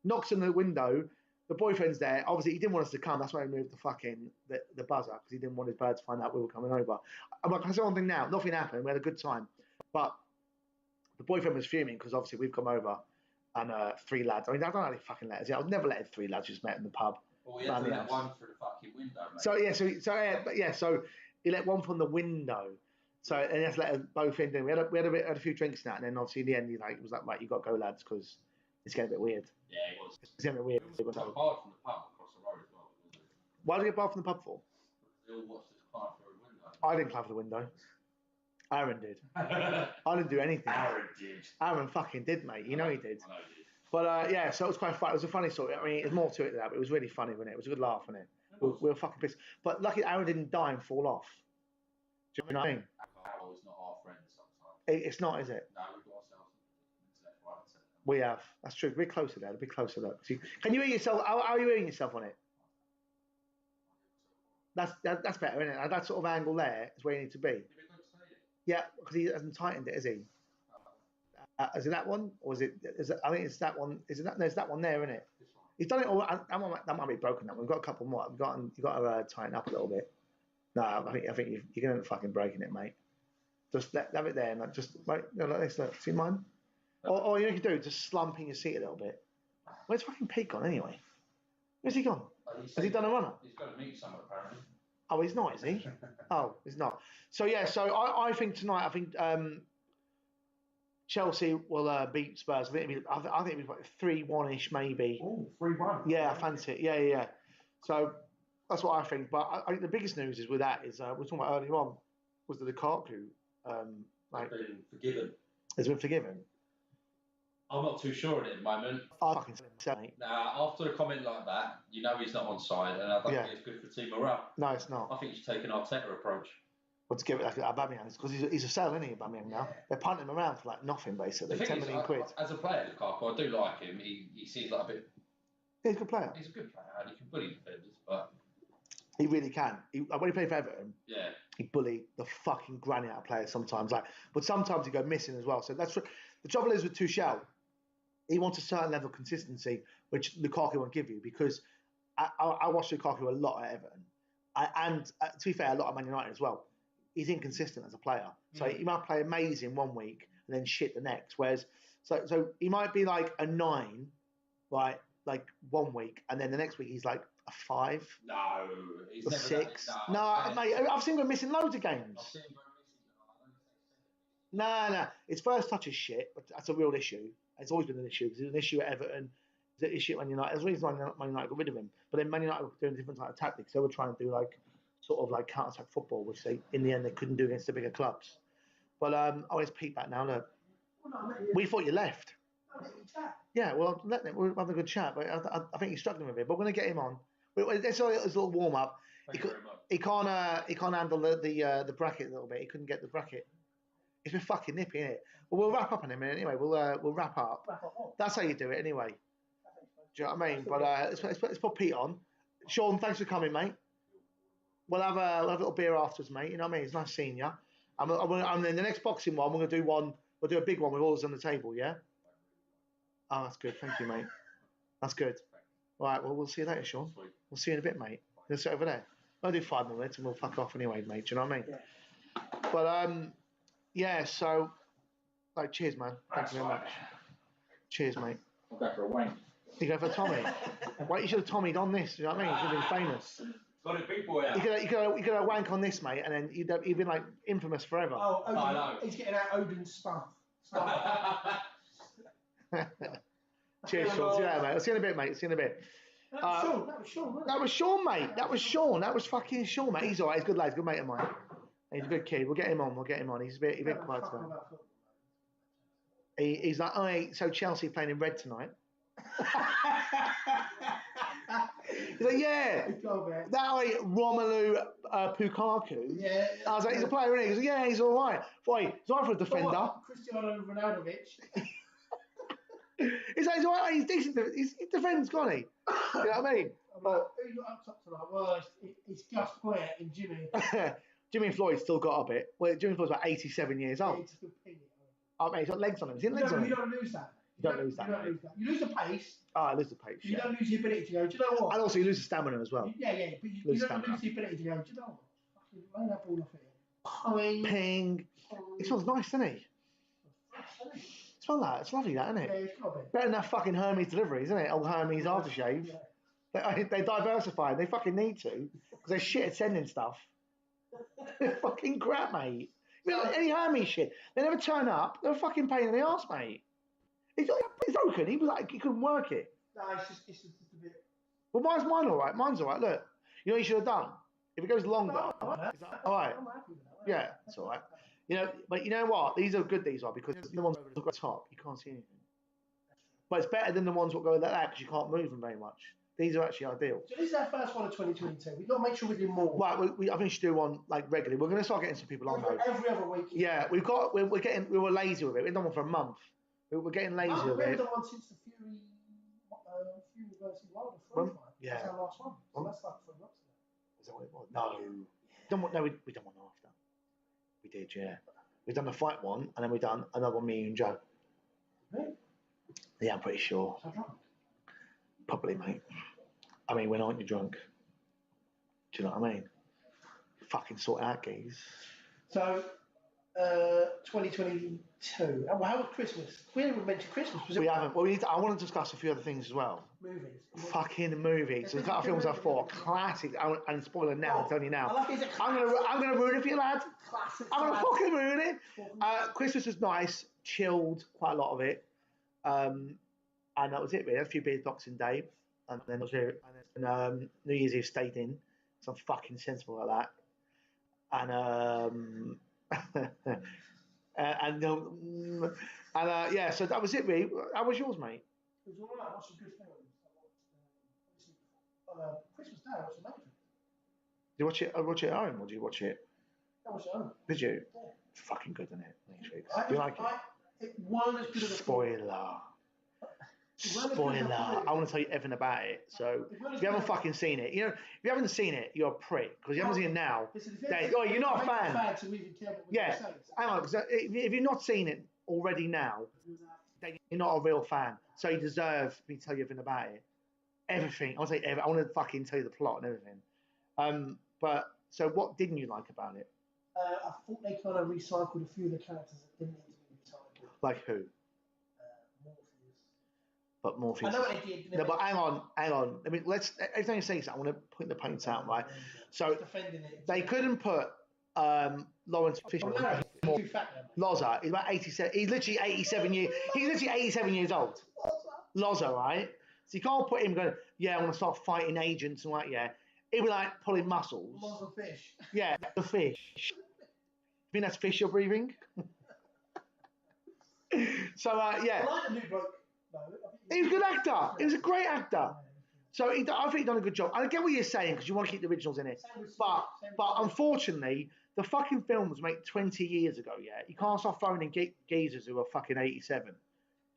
Knocks on the window. The boyfriend's there. Obviously, he didn't want us to come. That's why he moved the buzzer, because he didn't want his bird to find out we were coming over. I'm like, I say one thing now. Nothing happened. We had a good time. But the boyfriend was fuming because obviously we've come over and 3 lads. I mean, I don't know how they fucking let us. I would never let 3 lads just met in the pub. Well, we had to let one through the fucking window, mate. So he let one from the window. So and he had to let us both in. We had a few drinks and that, and then obviously in the end he was like, right, you got to go, lads, because it's getting a bit weird. Yeah, it was. It's getting a bit weird. It was barred from the pub across the road as well. Why did he get barred from the pub for? They all watched us climb through a window. I didn't climb through the window. Aaron did. I didn't do anything. Aaron fucking did, mate. You know he did. I know he did. But yeah, so it was quite fun. It was a funny story. I mean, there's more to it than that, but it was really funny, wasn't it? It was a good laugh, wasn't it? We were fucking pissed. But lucky Aaron didn't die and fall off. Do you know what I mean? Alcohol is not our friend sometimes. It's not, is it? No, we've got ourselves intellect right. We have. That's true. We're closer there. A bit closer look. Can you hear yourself? How are you hearing yourself on it? That's better, isn't it? That sort of angle there is where you need to be. Yeah, because he hasn't tightened it, has he? Is it that one, or is it? I think it's that one. Is it that? There's that one there, isn't it? He's done it all. That might be broken. That one. We've got a couple more. You've got to tighten up a little bit. No, I think you're going to end up fucking breaking it, mate. Just have it there, and like this. Look, see mine? Or you can do just slumping your seat a little bit. Where's fucking Pete gone anyway? Where's he gone? Has he done a runner? He's got to meet someone apparently. Oh, he's not, is he? Oh, he's not. So yeah, I think tonight, I think Chelsea will beat Spurs. I think it'll be like 3-1-ish maybe. Oh, 3-1. Yeah, I fancy it. Yeah. So that's what I think. But I think the biggest news is with that is we were talking about earlier on was that Lukaku Been forgiven. has been forgiven. I'm not too sure on it at the moment. I fucking said, mate. Now, after a comment like that, you know he's not on side, and I don't think it's good for team morale. No, it's not. I think he's taken our Arteta approach. But to give it like Aubameyang, because he's a sale, isn't he, Aubameyang now? They're punting him around for like nothing, basically. 10 million quid. As a player, Lukaku, I do like him. He seems like a bit... He's a good player. He's a good player, and he can bully defenders, but... He really can. When he played for Everton, yeah, he bullied the fucking granny out of players sometimes. But sometimes he go missing as well. So that's the trouble is with Tuchel. He wants a certain level of consistency, which Lukaku won't give you, because I watched Lukaku a lot at Everton, and to be fair, a lot at Man United as well. He's inconsistent as a player, so he might play amazing one week and then shit the next. Whereas, so he might be like a 9, right, like 1 week, and then the next week he's like a 5. No, he's a never 6. No, mate, I've seen him missing loads of games. I've seen him go missing. No, his first touch is shit, but that's a real issue. It's always been an issue, because it was an issue at Everton. It's an issue at Man United. There's a reason why Man United got rid of him. But then Man United were doing different type of tactics. They were trying to do sort of counter-attack football, which in the end they couldn't do against the bigger clubs. But it's Pete back now. Look, we thought you left. Yeah, well, we're having a good chat, but I think he's struggling with it. But we're going to get him on. It's a little warm up. He can't handle the bracket a little bit. He couldn't get the bracket. It's been fucking nippy, innit? Well, we'll wrap up in a minute anyway. We'll wrap up. That's how you do it anyway. Do you know what I mean? But let's put Pete on. Sean, thanks for coming, mate. We'll have a little beer afterwards, mate. You know what I mean? It's nice seeing you. And then the next boxing one, we're going to do one. We'll do a big one with all us on the table, yeah? Oh, that's good. Thank you, mate. That's good. All right, well, we'll see you later, Sean. We'll see you in a bit, mate. Let's sit over there. I'll do 5 more minutes and we'll fuck off anyway, mate. Do you know what I mean? Yeah. But, yeah, so, like, cheers, man. Thank you very much. Cheers, mate. I'll go for a wank. You go for Tommy? Wait, you should have Tommy'd on this. You know what I mean? You've been famous. Got a big boy out. You could have wank on this, mate, and then you'd been like infamous forever. Oh, I know. He's getting out Odin's stuff. Cheers, Sean. See you later, mate. I'll see you in a bit, mate. See you in a bit. That was Sean. That was Sean, mate. That was Sean. That was fucking Sean, mate. He's alright. He's a good lad. He's a good mate of mine. He's a good kid. We'll get him on. He's a bit quiet tonight. He's like, oh, so Chelsea playing in red tonight. He's like, yeah. That way, Romelu Lukaku. Yeah. I was like, he's a player, isn't he? He goes, yeah, he's all right. Boy, he's all right for a defender. Cristiano Ronaldo. He's like, he's all right. He's decent. He defends, can't he? You know what I mean? But who got up top tonight? Well, it's Gus Poyet and Jimmy. Jimmy Floyd's still got a bit. Well, Jimmy Floyd's about 87 years old. Oh, mate, he's got legs on him. He's got legs on him. You don't lose that. You don't lose that. You lose the pace. Oh, I lose the pace. You don't lose the ability to go, do you know what? And also, you lose the stamina as well. Yeah, but you don't lose the ability to go, do you know what? Lay that ball off here. Ping. It smells nice, doesn't he? Smell that. It's lovely, that, isn't it? Yeah, it's got to be. Better than that fucking Hermes deliveries, isn't it? Old Hermes aftershave. Yeah. They diversify. They fucking need to. Because they're shit at sending stuff. They're fucking crap, mate. You know, any Hermes shit. They never turn up. They're a fucking pain in the arse, mate. It's broken. He was like, he couldn't work it. No, it's just a bit. Well, mine all right. Mine's all right. Look, you know what you should have done? If it goes longer, all right. Yeah, it's all right. You know, but you know what? These are good. These are because the ones that go top, you can't see anything. But it's better than the ones that go like that because you can't move them very much. These are actually ideal. So this is our first one of 2022. We've got to make sure we do more. Right, I think we should do one like regularly. We're going to start getting some people on though. Every other week. Yeah, we were lazy with it. We've done one for a month. We're getting lazy with it. We haven't done one since the Fury versus Wilder fight. Yeah. That's our last one. So that's like 3 months ago. Is that what it was? No. We done one after. We did, yeah. We've done the fight one, and then we've done another one, me and Joe. Really? Yeah, I'm pretty sure. So drunk? Probably, mate. I mean, when aren't you drunk? Do you know what I mean? Fucking sort out, geez. So, 2022. Well, how was Christmas? We haven't mentioned Christmas. We haven't. Well, I want to discuss a few other things as well. Movies. Fucking movies. There's a couple of films I thought classic. And spoiler now, I'm telling you now. I'm gonna ruin it for you, lad. Classic. I'm gonna fucking ruin it. Christmas was nice, chilled, quite a lot of it. And that was it. We had a few beers Boxing Day, and then was it. And New Year's Eve stayed in. So I'm fucking sensible like that. And yeah, so that was it, really. How was yours, mate? It was all right. I watched some good films. Christmas Day, I watched amazing. Did you watch it at home, or did you watch it? I watched it at home. Did you? Yeah. It's fucking good, isn't it? Do you like it? It wasn't as good as Spoiler. I want to tell you everything about it. So if you haven't fucking seen it, if you haven't seen it, you're a prick because you haven't seen it now. You're not a fan. Yeah, hang on. Because if you've not seen it already now, then you're not a real fan. So you deserve me to tell you everything about it. Everything. I want to say everything. I want to fucking tell you the plot and everything. But so what didn't you like about it? I thought they kind of recycled a few of the characters that didn't need to be recycled. Like who? But Morpheus. I know what they did. No, but hang on. I mean, every time you say something, I want to point the points out, right? So they couldn't put Lawrence Fishburne. Loza. He's about 87. He's literally 87 years. He's literally 87 years old. Loza, right? So you can't put him going. Yeah, I want to start fighting agents and like yeah. He'd be like pulling muscles. Loza fish. Yeah, the fish. You think that's fish you're breathing? So yeah. I like the new bloke. He was a good actor. He was a great actor. So I think he's done a good job. I get what you're saying because you want to keep the originals in it, but unfortunately, the fucking film was made 20 years ago. Yeah, you can't start throwing in geezers who are fucking 87. Do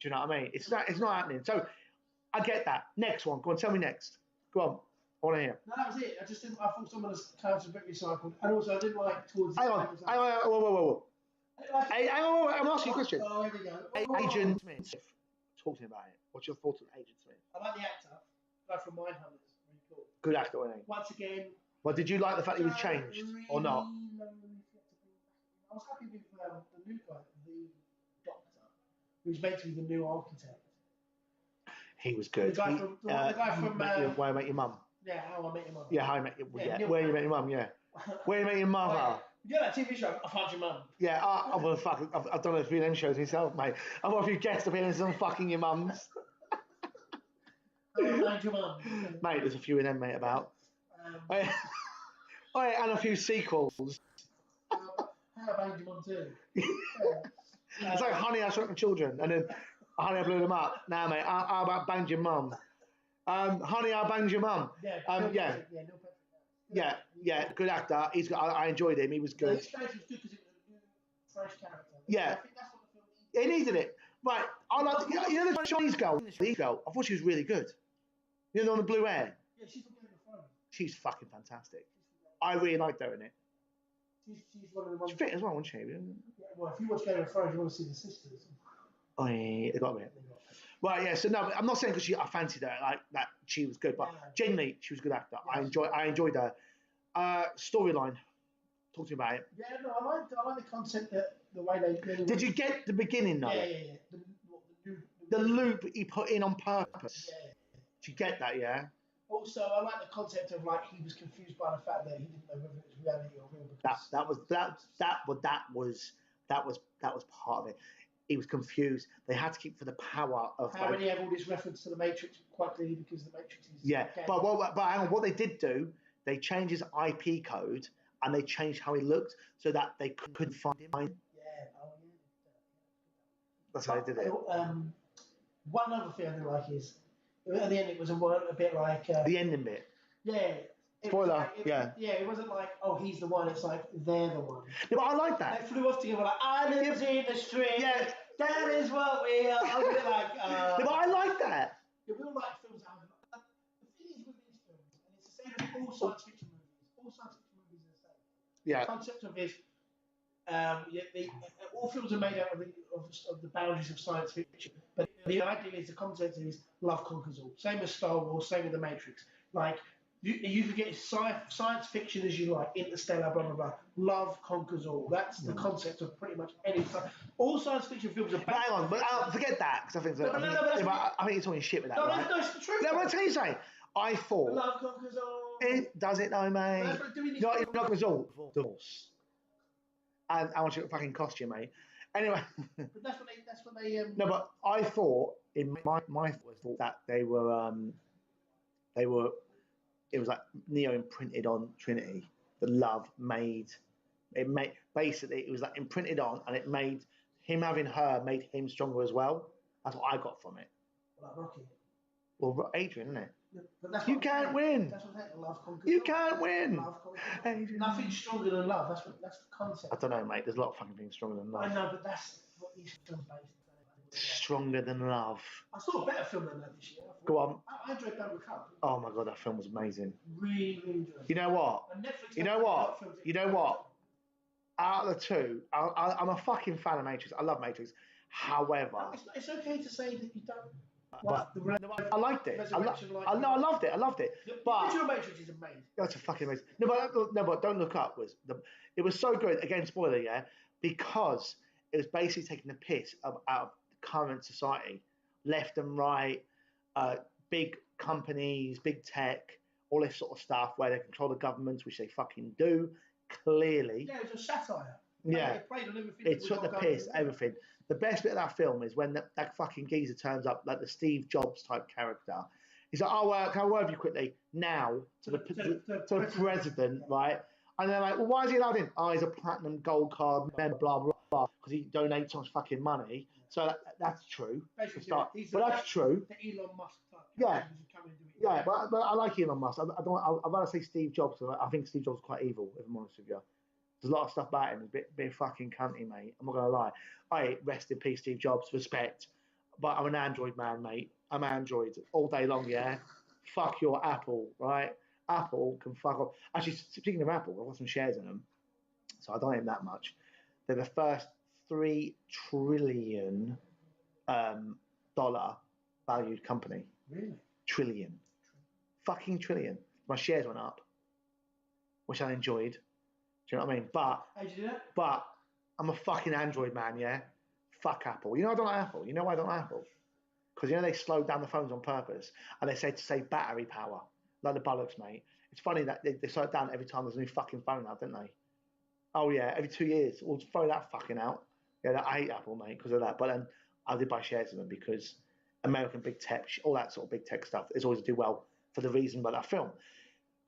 you know what I mean? It's not happening. So I get that. Next one. Go on, tell me next. Go on. I want to hear. No, that was it. I thought some of the characters were a bit recycled, and also I didn't like towards. Hang on. Whoa. Hang on. I'm asking you a question. Oh, here we go. Agent Smith. Talk to me about it. What's your thoughts on Agent Smith? I like the actor. Guy from Mindhunters. Really cool. Good actor, wasn't he? Once again. Well, did you like the fact he was changed or not? I was happy with the new guy, the Doctor, who's meant to be the new architect. He was good. The guy from Where I Met Your Mum. Yeah, How I Met Your Mum. Yeah, How I Met Your Mum. Yeah, Where You Met Your Mum. Yeah, Where You Met Your Mother. Oh, yeah, that TV show, I Found Your Mum. Yeah, I've done a few of them shows myself, mate. I've got a few guest appearances on Fucking Your Mums. How I Found Your Mum. Mate, there's a few of them, mate, about. And a few sequels. How I Banged Your Mum too. It's like Honey, I Shrunk the Children, and then Honey, I Blew Them Up. Now, mate, how about Banged Your Mum? Honey, I Banged Your Mum. Yeah, good actor. I enjoyed him. He was good. His face was good because it was a new, fresh character. Yeah. I think that's what the film needed. It needed it. Right, I like the Chinese girl. I thought she was really good. You know, on the blue hair. Yeah, she's from Game of Thrones. She's fucking fantastic. I really liked her in it. She's one of the ones. She's fit as well, wasn't she? Yeah, well, if you watch Game of Thrones, you want to see the sisters. Oh, yeah, they got me. Right, yeah. So no, I'm not saying because I fancied her like that. She was good, but genuinely, she was a good actor. Yeah, I enjoyed her. Storyline. Talk to me about it. Yeah, no, I like the concept that the way they. Did you get the beginning though? Yeah. The loop he put in on purpose. Yeah. Did you get that? Yeah. Also, I like the concept of like he was confused by the fact that he didn't know whether it was reality or real. Because that was part of it. He was confused. They had to keep for the power of. How many have all this reference to the Matrix quite clearly because the Matrix is. Yeah, but hang on, what they did do, they changed his IP code and they changed how he looked so that they couldn't find him. Yeah. That's how they did it. One other thing I didn't like is at the end it was a bit like the ending bit. Yeah. Spoiler. Yeah, it wasn't like, oh, he's the one. It's like they're the one. Yeah, but I like that. They flew off together like, I lived in the street. Yeah. That is what we are. I was a bit like. Yeah, but I like that. Yeah, we all like films that have. The thing is with these films, and it's the same with all science fiction movies. All science fiction movies are the same. Yeah. The concept of is, all films are made out of the boundaries of science fiction. But the idea is the concept is love conquers all. Same as Star Wars, same with the Matrix. Like. You can get science fiction as you like, Interstellar, blah, blah, blah. Love conquers all. That's the concept of pretty much any time. All science fiction films are But hang on, but forget that, because I think I think you're talking shit with that. No, right? it's the truth. No, I'm tell you something. I thought. Love conquers all. It does it though, mate. That's what doing Not conquers all. Divorce. And how much it fucking cost you, mate. Anyway. But that's what they. No, but I thought, in my thought, that they were. It was like Neo imprinted on Trinity. The love basically it was like imprinted on, and it made him having her made him stronger as well. That's what I got from it. Like Rocky. Well, Adrian, isn't it? Yeah, but you can't win. That's what I'm love conquers. You can't win. Love conquers. Nothing's stronger than love. That's the concept. I don't know, mate. There's a lot of fucking things stronger than love. I know, but that's what these films based. Stronger than love. I saw a better film than that this year. Go on. I enjoyed Don't Look Up. Oh my god, that film was amazing. Really enjoyed it. You know what? You know what? Out of the two, I'm a fucking fan of Matrix. I love Matrix. However, it's okay to say that you don't. But I liked it. I loved it. But the original Matrix is amazing. That's a fucking amazing. No, but Don't Look Up it was so good. Again, spoiler, yeah, because it was basically taking the piss out of current society, left and right, big companies, big tech, all this sort of stuff where they control the governments, which they fucking do, clearly. Yeah, it's a satire. Yeah. It played on everything. It took the piss, everything. The best bit of that film is when that fucking geezer turns up, like the Steve Jobs type character. He's like, oh, can I word you quickly? Now, to the president, right? And they're like, well, why is he allowed in? Oh, he's a platinum gold card member, blah, blah, blah, because he donates so much fucking money. So that's true. But that's true. The Elon Musk type. Yeah, but I like Elon Musk. I'd rather say Steve Jobs. I think Steve Jobs is quite evil, if I'm honest with you. There's a lot of stuff about him. He's a bit fucking cunty, mate. I'm not gonna lie. I rest in peace, Steve Jobs. Respect, but I'm an Android man, mate. I'm Android all day long. Yeah, fuck your Apple, right? Apple can fuck off. Actually, speaking of Apple, I've got some shares in them, so I don't own that much. They're the first $3 trillion dollar valued company. Really? Trillion. Fucking trillion. My shares went up, which I enjoyed. Do you know what I mean? How'd you do that? But I'm a fucking Android man, yeah? Fuck Apple. You know I don't like Apple. You know why I don't like Apple? Because you know they slowed down the phones on purpose and they say to save battery power. Like the bollocks, mate. It's funny that they slow it down every time there's a new fucking phone out, don't they? Oh yeah, every 2 years. We'll throw that fucking out. Yeah, I hate Apple, mate, because of that. But then I did buy shares in them because American big tech, all that sort of big tech stuff is always do well for the reason about that film.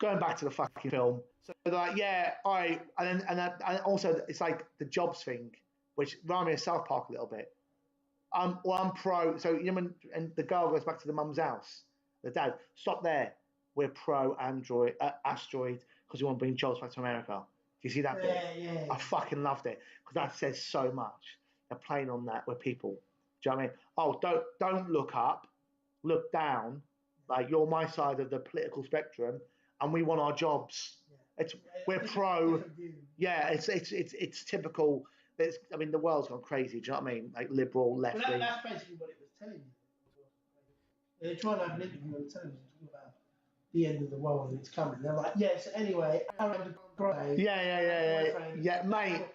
Going back to the fucking film, so they're like, yeah, all right, and also it's like the Jobs thing, which reminded me of South Park a little bit. I'm pro. So you know when and the girl goes back to the mum's house, the dad, stop there. We're pro Android asteroid because we want to bring jobs back to America. Do you see that bit? Yeah. I fucking loved it because that says so much. They're playing on that with people. Do you know what I mean? Oh, don't look up, look down. Like you're my side of the political spectrum, and we want our jobs. Yeah. We're pro. Yeah, it's typical. I mean, the world's gone crazy. Do you know what I mean? Like liberal, left wing. That's basically what it was telling you. They're trying to have an interview on television talking about the end of the world and it's coming. They're like, yes, anyway, Aaron Gray. Yeah, mate.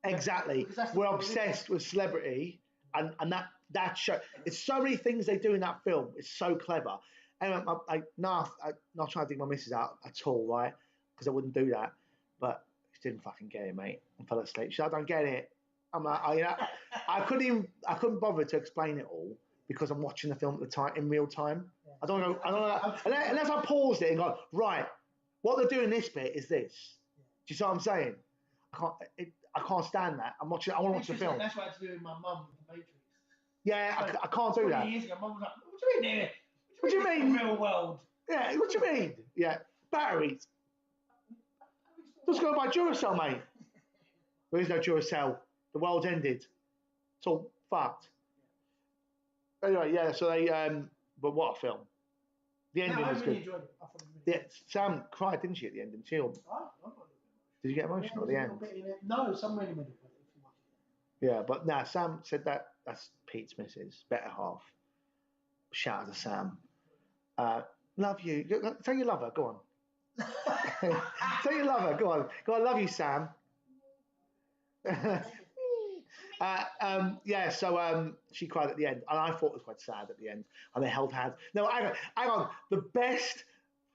Exactly. We're obsessed with celebrity, and that show. It's so many things they do in that film. It's so clever. Anyway, I'm not trying to dig my missus out at all, right? Because I wouldn't do that. But she didn't fucking get it, mate. I fell asleep. She said, I don't get it. I'm like, I couldn't bother to explain it all because I'm watching the film at the time in real time. I don't know. Unless I paused it and go, right, what they're doing this bit is this. Do you see what I'm saying? I can't stand that. I'm watching. I want to watch the film. That's what I had to do with my mum with the Matrix. Yeah, I can't do that. 20 years ago, mum was like, "What do you mean here? What do you mean? The real world." Yeah, what do you mean? Yeah, batteries. Let's go buy Duracell, mate. There is no Duracell. The world's ended. It's all fucked. Anyway, yeah. So they. But what a film. The ending was good. Enjoyed it. Yeah, Sam cried, didn't she, at the end? Did you get emotional at the end? No, somewhere in the middle. Yeah, but nah, Sam said that's Pete's missus, better half. Shout out to Sam. Love you. Tell you love her, go on. Tell you love her, go on. Go on, love you, Sam. Yeah, so she cried at the end, and I thought it was quite sad at the end, and they held hands. No, hang on. The best,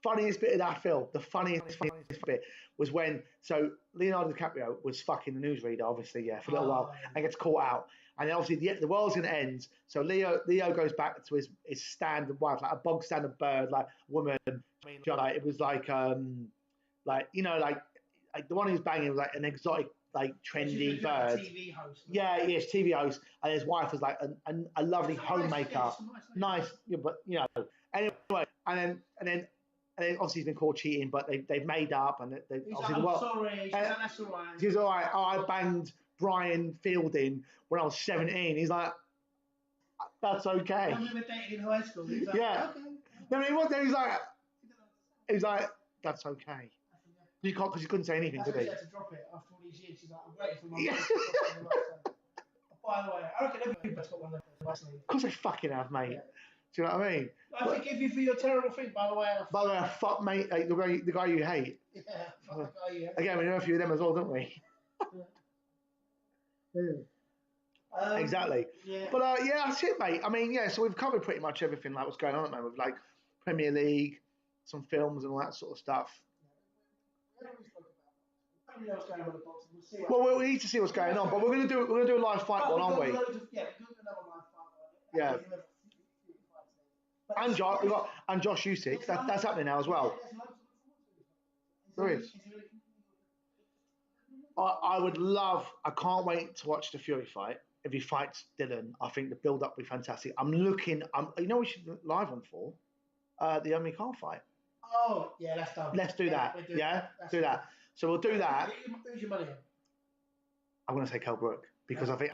funniest bit of that film, the funniest bit was when, so Leonardo DiCaprio was fucking the newsreader, obviously, yeah, for a little while, and gets caught out. And then obviously the world's going to end, so Leo goes back to his standard wife, like a bog standard bird, like woman. I mean, like, it was like you know, like the one he was banging was like an exotic, like trendy bird. TV host. Yeah, yes, TV host, and his wife was like a lovely homemaker, nice, but you know. Anyway, and then obviously he's been caught cheating, but they've made up, and they obviously like, I'm sorry. She's like, that's all right. She's all right. Oh, I banged Brian Fielding when I was 17. He's like, that's okay. We were dating in high school. He's like, yeah. Okay. No, he's like, that's okay. You can't, because you couldn't say anything, did he? She had to drop it after all these years. She's like, I'm waiting for my mum to drop it. By the way, I reckon everybody's got one of those. Of course they fucking have, mate. Yeah. Do you know what I mean? I forgive you for your terrible thing, by the way. I fuck, mate, like, the guy you hate. Yeah, fuck the guy you hate. Again, we know a few of them as well, don't we? Exactly. Yeah. But yeah, that's it, mate. I mean, yeah, so we've covered pretty much everything, like what's going on at the moment, with like Premier League, some films and all that sort of stuff. Well, we need to see what's going on, but we're gonna do a live fight one, aren't we? Yeah, we're gonna do another live fight. Yeah. And Josh Usyk, that's happening now as well. There is. I would love. I can't wait to watch the Fury fight. If he fights Dylan, I think the build-up will be fantastic. You know, we should live on for The Only Car fight. Oh, yeah, that's done. Let's do that. Yeah, do that. So we'll do that. Who's your money on? I'm going to say Kell Brook because I think.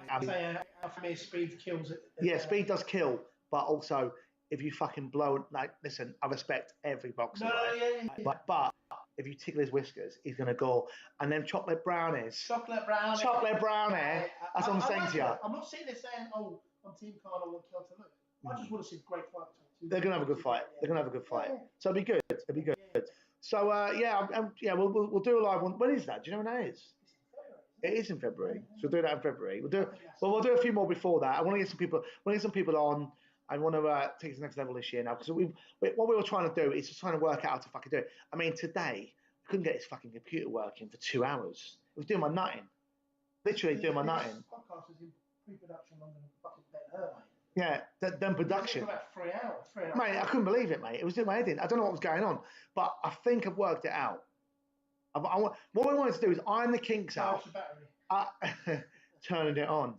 Speed kills it. Yeah, speed does kill, but also if you fucking blow, like, listen, I respect every boxer, right? Yeah. But if you tickle his whiskers, he's going to go. And then chocolate brownies. Chocolate brownie. That's what I'm saying to you. I'm not sitting there saying, oh, I'm Team Khan, I want Kell to lose. I just want to see a great fight between two. They're going to have a good fight. So it'll be good. It'll be good. So, we'll do a live one. When is that? Do you know when that is? It is in February. So we'll do that in February. We'll do a few more before that. I want to get some people on. I want to take it to the next level this year now, because what we were trying to do is just trying to work out how to fucking do it. I mean, today, I couldn't get this fucking computer working for 2 hours. It was doing my nutting. Literally doing my nutting. This podcast is in pre-production longer than fucking Ben Hur, mate. Yeah, then production. About 3 hours. Mate, I couldn't believe it, mate. It was doing my head in. I don't know what was going on, but I think I've worked it out. What we wanted to do is iron the kinks out. Turning it on.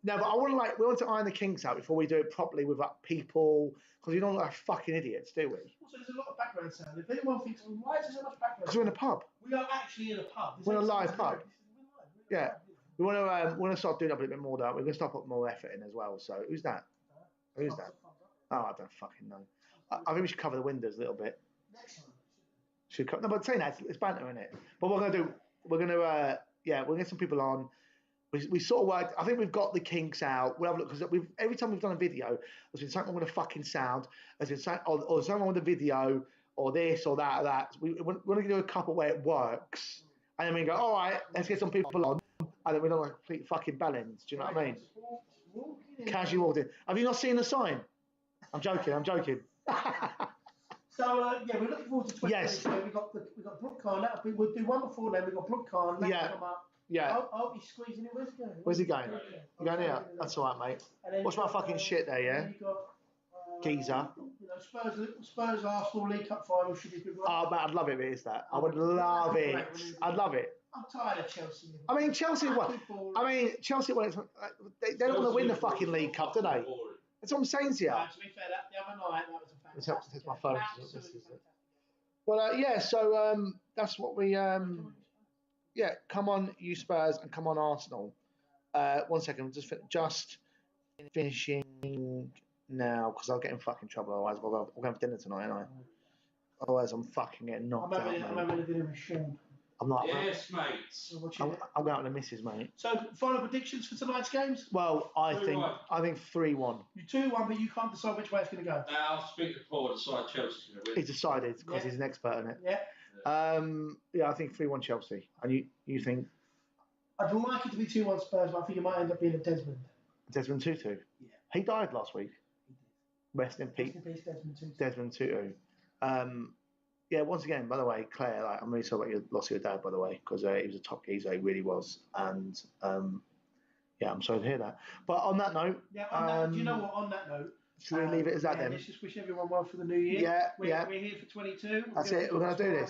No, but we want to iron the kinks out before we do it properly with people, because we don't look like fucking idiots, do we? Also, there's a lot of background sound. If anyone thinks, well, why is there so much background? Because we're in a pub. We are actually in a pub. We're in a live pub. Yeah. We want to start doing up a little bit more, though. We're going to start putting more effort in as well. So who's that? Who's that? Oh, I don't fucking know. I think we should cover the windows a little bit. No, but saying that, it's banter, isn't it? But what we're gonna we'll get some people on. We sort of worked. I think we've got the kinks out. We'll have a look, because every time we've done a video, there's been something with a fucking sound. There's been something, or something with a video, or this or that or that. We want to do a couple where it works, and then we go, all right, let's get some people on, and then we don't like complete fucking balance. Do you know what I mean? Casually walked in. Have you not seen the sign? I'm joking. So we're looking forward to 2022. Yes. We've got Brook Khan. We'll do one before then. We've got Brook Khan. Yeah. Come up. Yeah. Oh, he's squeezing it. Where's he going? Where's he going? You going here? That's all right, mate. Watch my fucking shit there, yeah? Geezer. Spurs Arsenal League Cup final should be good. Oh, man, I'd love it if it is that. I would love it. I'd love it. I'm tired of Chelsea. I mean, Chelsea, they don't want to win the fucking League Cup, do they? That's what I'm saying to you. To be fair, the other night, that was a fantastic. It's my phone. Absolutely fantastic. Well, so that's what we... come on, you Spurs, and come on, Arsenal. 1 second, just finishing now, because I'll get in fucking trouble otherwise. We're going to have dinner tonight, ain't I? Otherwise, I'm fucking getting knocked out. I'm having a dinner with Sean. I'm not. Yes, mate. I'm going out with the missus, mate. So, final predictions for tonight's games? Well, I think 3-1. You 2-1, but you can't decide which way it's going to go. Now, I'll speak to Paul and decide Chelsea's going to win. He's decided, because he's an expert in it. Yeah. I think 3-1 Chelsea. And you think? I'd like it to be 2-1 Spurs, but I think it might end up being a Desmond. Desmond Tutu? Yeah. He died last week. Rest in peace. Desmond Tutu. Once again, by the way, Claire, I'm really sorry about your loss of your dad, by the way, because he was a top geezer, he really was. And, I'm sorry to hear that. But on that note... Yeah, do you know what, on that note... Should we leave it as that then? Let's just wish everyone well for the new year. Yeah, We're here for 22. That's it, we're going to do this.